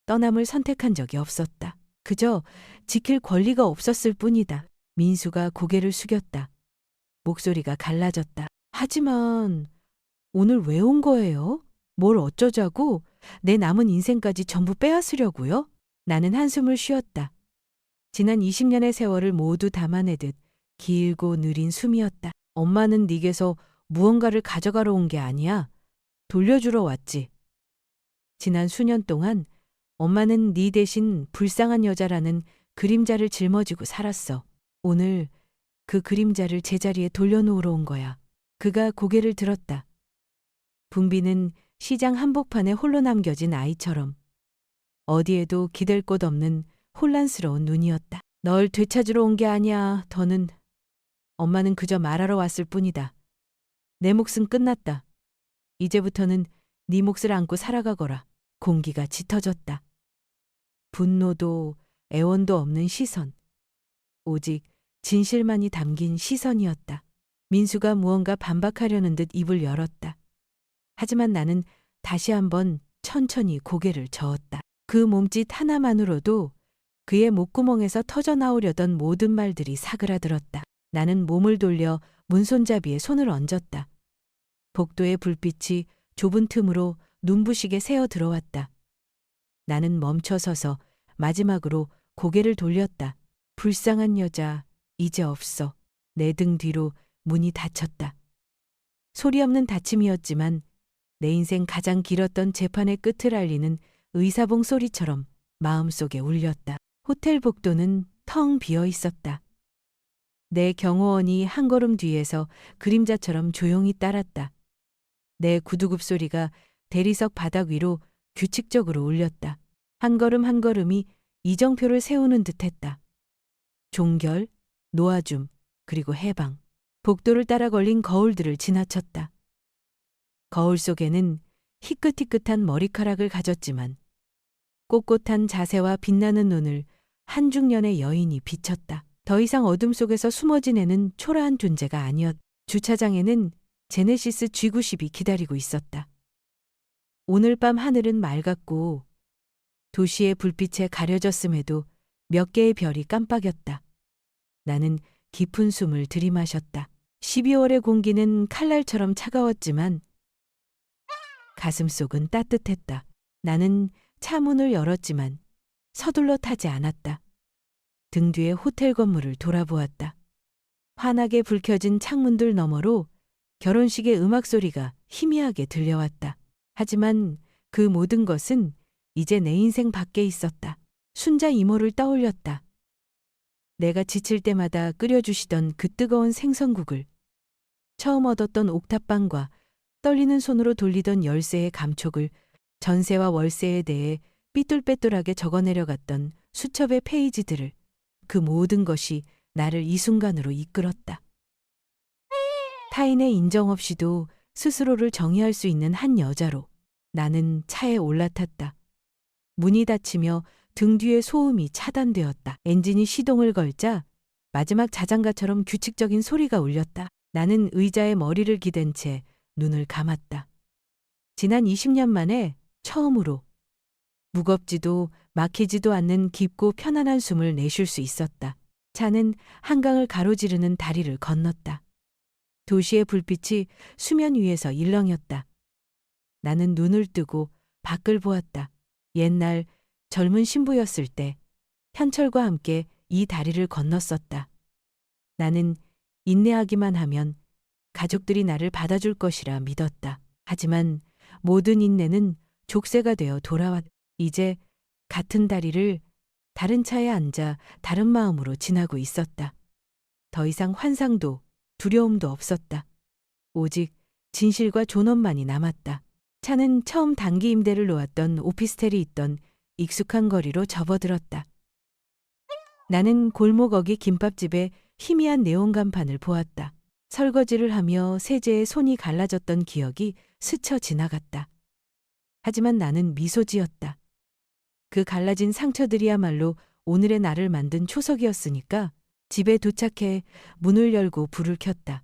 떠남을 선택한 적이 없었다. 그저 지킬 권리가 없었을 뿐이다. 민수가 고개를 숙였다. 목소리가 갈라졌다. 하지만 오늘 왜 온 거예요? 뭘 어쩌자고? 내 남은 인생까지 전부 빼앗으려고요? 나는 한숨을 쉬었다. 지난 20년의 세월을 모두 담아내듯 길고 느린 숨이었다. 엄마는 네게서 무언가를 가져가러 온 게 아니야. 돌려주러 왔지. 지난 수년 동안 엄마는 네 대신 불쌍한 여자라는 그림자를 짊어지고 살았어. 오늘 그 그림자를 제자리에 돌려놓으러 온 거야. 그가 고개를 들었다. 붐비는 시장 한복판에 홀로 남겨진 아이처럼 어디에도 기댈 곳 없는 혼란스러운 눈이었다. 널 되찾으러 온 게 아니야. 더는 엄마는 그저 말하러 왔을 뿐이다. 내 몫은 끝났다. 이제부터는 네 몫을 안고 살아가거라. 공기가 짙어졌다. 분노도 애원도 없는 시선. 오직 진실만이 담긴 시선이었다. 민수가 무언가 반박하려는 듯 입을 열었다. 하지만 나는 다시 한번 천천히 고개를 저었다. 그 몸짓 하나만으로도 그의 목구멍에서 터져나오려던 모든 말들이 사그라들었다. 나는 몸을 돌려 문손잡이에 손을 얹었다. 복도의 불빛이 좁은 틈으로 눈부시게 새어 들어왔다. 나는 멈춰서서 마지막으로 고개를 돌렸다. 불쌍한 여자, 이제 없어. 내 등 뒤로 문이 닫혔다. 소리 없는 닫힘이었지만 내 인생 가장 길었던 재판의 끝을 알리는 의사봉 소리처럼 마음속에 울렸다. 호텔 복도는 텅 비어 있었다. 내 경호원이 한 걸음 뒤에서 그림자처럼 조용히 따랐다. 내 구두굽 소리가 대리석 바닥 위로 규칙적으로 울렸다. 한 걸음 한 걸음이 이정표를 세우는 듯했다. 종결, 놓아줌, 그리고 해방. 복도를 따라 걸린 거울들을 지나쳤다. 거울 속에는 희끗희끗한 머리카락을 가졌지만 꼿꼿한 자세와 빛나는 눈을 한중년의 여인이 비쳤다. 더 이상 어둠 속에서 숨어 지내는 초라한 존재가 아니었. 주차장에는 제네시스 G90이 기다리고 있었다. 오늘 밤 하늘은 맑았고 도시의 불빛에 가려졌음에도 몇 개의 별이 깜빡였다. 나는 깊은 숨을 들이마셨다. 12월의 공기는 칼날처럼 차가웠지만 가슴속은 따뜻했다. 나는 차 문을 열었지만 서둘러 타지 않았다. 등 뒤에 호텔 건물을 돌아보았다. 환하게 불 켜진 창문들 너머로 결혼식의 음악 소리가 희미하게 들려왔다. 하지만 그 모든 것은 이제 내 인생 밖에 있었다. 순자 이모를 떠올렸다. 내가 지칠 때마다 끓여주시던 그 뜨거운 생선국을, 처음 얻었던 옥탑방과 떨리는 손으로 돌리던 열쇠의 감촉을, 전세와 월세에 대해 삐뚤빼뚤하게 적어내려갔던 수첩의 페이지들을, 그 모든 것이 나를 이 순간으로 이끌었다. 타인의 인정 없이도 스스로를 정의할 수 있는 한 여자로 나는 차에 올라탔다. 문이 닫히며 등 뒤의 소음이 차단되었다. 엔진이 시동을 걸자 마지막 자장가처럼 규칙적인 소리가 울렸다. 나는 의자에 머리를 기댄 채 눈을 감았다. 지난 20년 만에 처음으로 무겁지도 막히지도 않는 깊고 편안한 숨을 내쉴 수 있었다. 차는 한강을 가로지르는 다리를 건넜다. 도시의 불빛이 수면 위에서 일렁였다. 나는 눈을 뜨고 밖을 보았다. 옛날 젊은 신부였을 때 현철과 함께 이 다리를 건넜었다. 나는 인내하기만 하면 가족들이 나를 받아줄 것이라 믿었다. 하지만 모든 인내는 족쇄가 되어 돌아왔. 이제 같은 다리를 다른 차에 앉아 다른 마음으로 지나고 있었다. 더 이상 환상도 두려움도 없었다. 오직 진실과 존엄만이 남았다. 차는 처음 단기 임대를 놓았던 오피스텔이 있던 익숙한 거리로 접어들었다. 나는 골목 어기 김밥집에 희미한 네온 간판을 보았다. 설거지를 하며 세제에 손이 갈라졌던 기억이 스쳐 지나갔다. 하지만 나는 미소 지었다. 그 갈라진 상처들이야말로 오늘의 나를 만든 초석이었으니까. 집에 도착해 문을 열고 불을 켰다.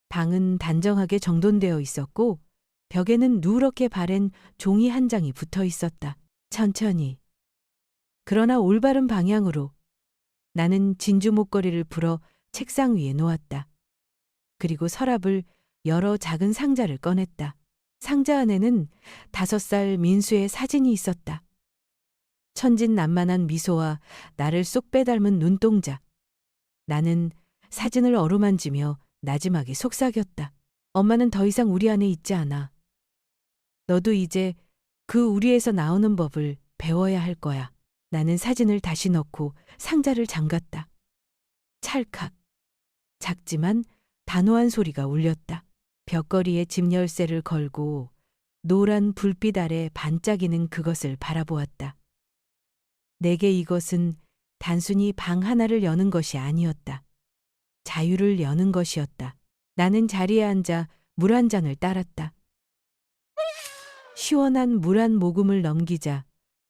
방은 단정하게 정돈되어 있었고 벽에는 누렇게 바랜 종이 한 장이 붙어 있었다. 천천히, 그러나 올바른 방향으로 나는 진주 목걸이를 풀어 책상 위에 놓았다. 그리고 서랍을 열어 작은 상자를 꺼냈다. 상자 안에는 5살 민수의 사진이 있었다. 천진난만한 미소와 나를 쏙 빼닮은 눈동자. 나는 사진을 어루만지며 나지막이 속삭였다. 엄마는 더 이상 우리 안에 있지 않아. 너도 이제 그 우리에서 나오는 법을 배워야 할 거야. 나는 사진을 다시 넣고 상자를 잠갔다. 찰칵. 작지만 단호한 소리가 울렸다. 벽걸이에 집 열쇠를 걸고 노란 불빛 아래 반짝이는 그것을 바라보았다. 내게 이것은 단순히 방 하나를 여는 것이 아니었다. 자유를 여는 것이었다. 나는 자리에 앉아 물 한 잔을 따랐다. 시원한 물 한 모금을 넘기자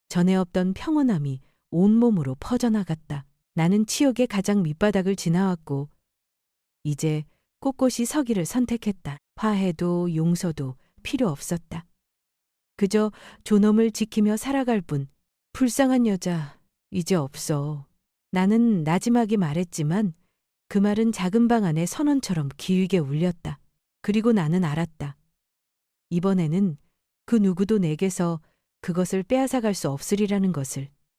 전에 없던 평온함이 온몸으로 퍼져나갔다. 나는 치욕의 가장 밑바닥을 지나왔고 이제 꼿꼿이 서기를 선택했다. 화해도 용서도 필요 없었다. 그저 존엄을 지키며 살아갈 뿐. 불쌍한 여자 이제 없어. 나는 나지막이 말했지만 그 말은 작은 방 안의 선언처럼 길게 울렸다. 그리고 나는 알았다. 이번에는 그 누구도 내게서 그것을 빼앗아갈 수 없으리라는 것을.